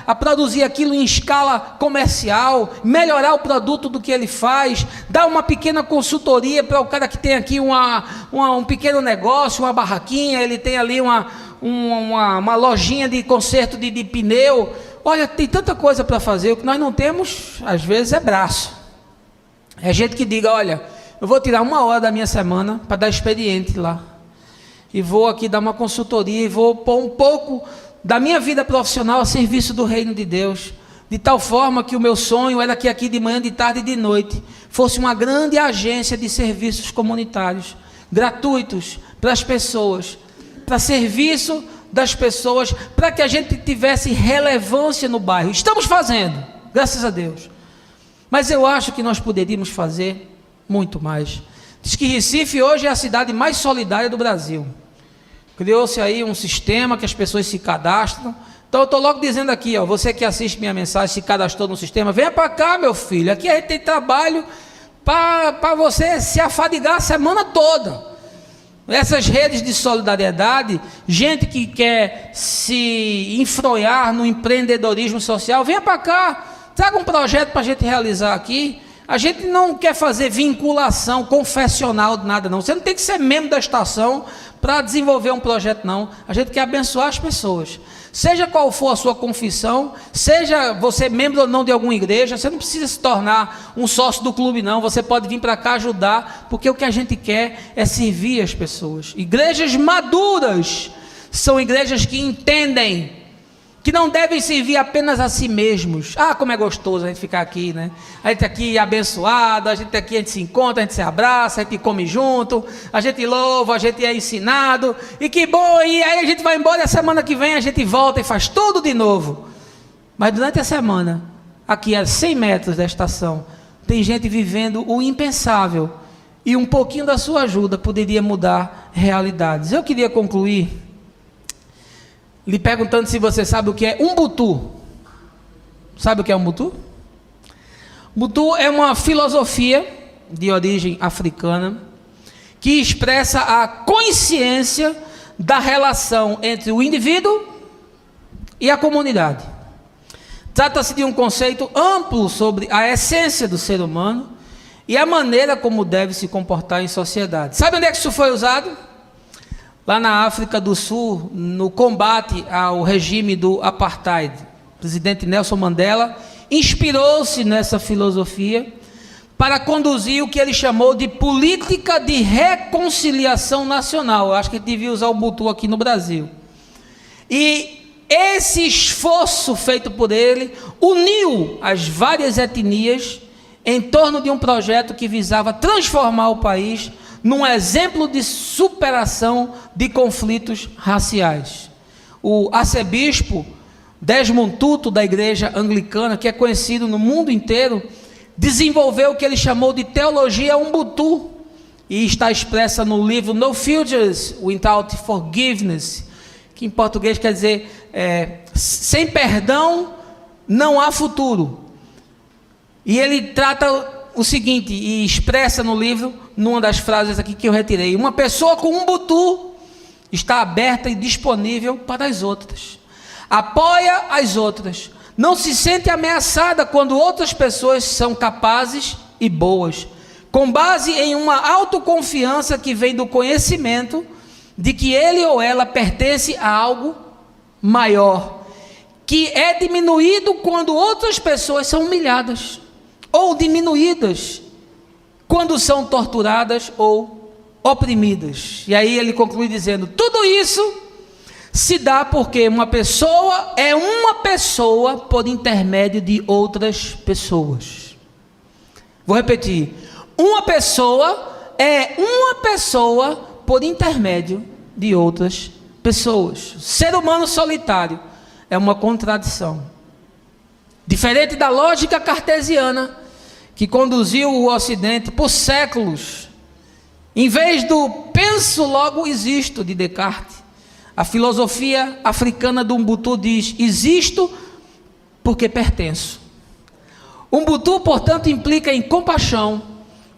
[SPEAKER 1] a produzir aquilo em escala comercial, melhorar o produto do que ele faz, dar uma pequena consultoria para o cara que tem aqui um pequeno negócio, uma barraquinha, ele tem ali uma lojinha de conserto de pneu. Olha, tem tanta coisa para fazer. O que nós não temos, às vezes, é braço. É gente que diga, olha, eu vou tirar 1 hora da minha semana para dar expediente lá. E vou aqui dar uma consultoria e vou pôr um pouco da minha vida profissional a serviço do reino de Deus, de tal forma que o meu sonho era que aqui de manhã, de tarde e de noite fosse uma grande agência de serviços comunitários, gratuitos para as pessoas, para serviço das pessoas, para que a gente tivesse relevância no bairro. Estamos fazendo, graças a Deus, mas eu acho que nós poderíamos fazer muito mais. Diz que Recife hoje é a cidade mais solidária do Brasil. Criou-se aí um sistema que as pessoas se cadastram. Então eu estou logo dizendo aqui, ó, você que assiste minha mensagem, se cadastrou no sistema, venha para cá, meu filho. Aqui a gente tem trabalho para você se afadigar a semana toda. Essas redes de solidariedade, gente que quer se enfronhar no empreendedorismo social, venha para cá, traga um projeto para a gente realizar aqui. A gente não quer fazer vinculação confessional de nada, não. Você não tem que ser membro da estação para desenvolver um projeto, não. A gente quer abençoar as pessoas. Seja qual for a sua confissão, seja você membro ou não de alguma igreja, você não precisa se tornar um sócio do clube, não. Você pode vir para cá ajudar, porque o que a gente quer é servir as pessoas. Igrejas maduras são igrejas que entendem que não devem servir apenas a si mesmos. Ah, como é gostoso a gente ficar aqui, né? A gente aqui abençoado, a gente aqui, a gente se encontra, a gente se abraça, a gente come junto, a gente louva, a gente é ensinado, e que bom, e aí a gente vai embora e a semana que vem a gente volta e faz tudo de novo. Mas durante a semana, aqui a 100 metros da estação, tem gente vivendo o impensável, e um pouquinho da sua ajuda poderia mudar realidades. Eu queria concluir lhe perguntando se você sabe o que é Ubuntu. Sabe o que é Ubuntu? Ubuntu é uma filosofia de origem africana que expressa a consciência da relação entre o indivíduo e a comunidade. Trata-se de um conceito amplo sobre a essência do ser humano e a maneira como deve se comportar em sociedade. Sabe onde é que isso foi usado? Lá na África do Sul, no combate ao regime do apartheid. O presidente Nelson Mandela inspirou-se nessa filosofia para conduzir o que ele chamou de política de reconciliação nacional. Eu acho que ele devia usar o Ubuntu aqui no Brasil. E esse esforço feito por ele uniu as várias etnias em torno de um projeto que visava transformar o país num exemplo de superação de conflitos raciais. O arcebispo Desmond Tutu, da igreja anglicana, que é conhecido no mundo inteiro, desenvolveu o que ele chamou de teologia Ubuntu, e está expressa no livro No Futures Without Forgiveness, que em português quer dizer, sem perdão não há futuro. E ele trata o seguinte, e expressa no livro, numa das frases aqui que eu retirei: uma pessoa com Ubuntu está aberta e disponível para as outras, apoia as outras, não se sente ameaçada quando outras pessoas são capazes e boas, com base em uma autoconfiança que vem do conhecimento de que ele ou ela pertence a algo maior, que é diminuído quando outras pessoas são humilhadas, ou diminuídas quando são torturadas ou oprimidas. E aí ele conclui dizendo: tudo isso se dá porque uma pessoa é uma pessoa por intermédio de outras pessoas. Vou repetir: uma pessoa é uma pessoa por intermédio de outras pessoas. Ser humano solitário é uma contradição. Diferente da lógica cartesiana, que conduziu o Ocidente por séculos, em vez do penso logo existo de Descartes, a filosofia africana do Ubuntu diz: existo porque pertenço. Ubuntu, portanto, implica em compaixão,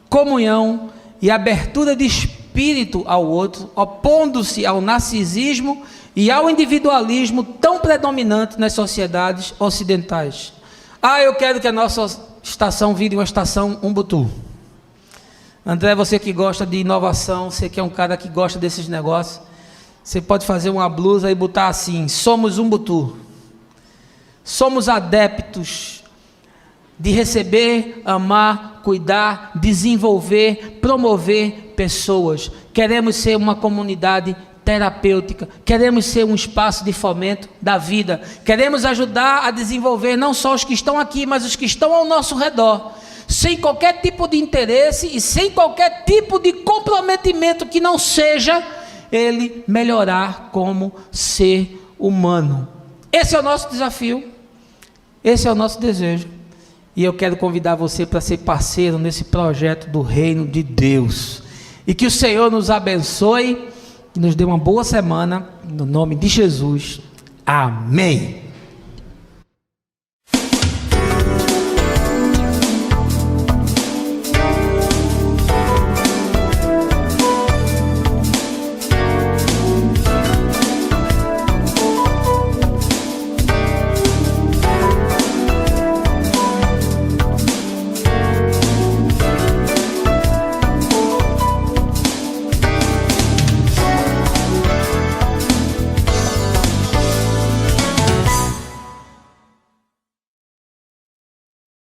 [SPEAKER 1] comunhão e abertura de espírito ao outro, opondo-se ao narcisismo e ao individualismo tão predominante nas sociedades ocidentais. Eu quero que a nossa estação vire uma estação Ubuntu. André, você que gosta de inovação, você que é um cara que gosta desses negócios, você pode fazer uma blusa e botar assim: somos Ubuntu. Somos adeptos de receber, amar, cuidar, desenvolver, promover pessoas. Queremos ser uma comunidade terapêutica, queremos ser um espaço de fomento da vida, queremos ajudar a desenvolver não só os que estão aqui, mas os que estão ao nosso redor, sem qualquer tipo de interesse e sem qualquer tipo de comprometimento que não seja ele melhorar como ser humano. Esse é o nosso desafio, esse é o nosso desejo, e eu quero convidar você para ser parceiro nesse projeto do reino de Deus, e que o Senhor nos abençoe e nos dê uma boa semana, no nome de Jesus. Amém.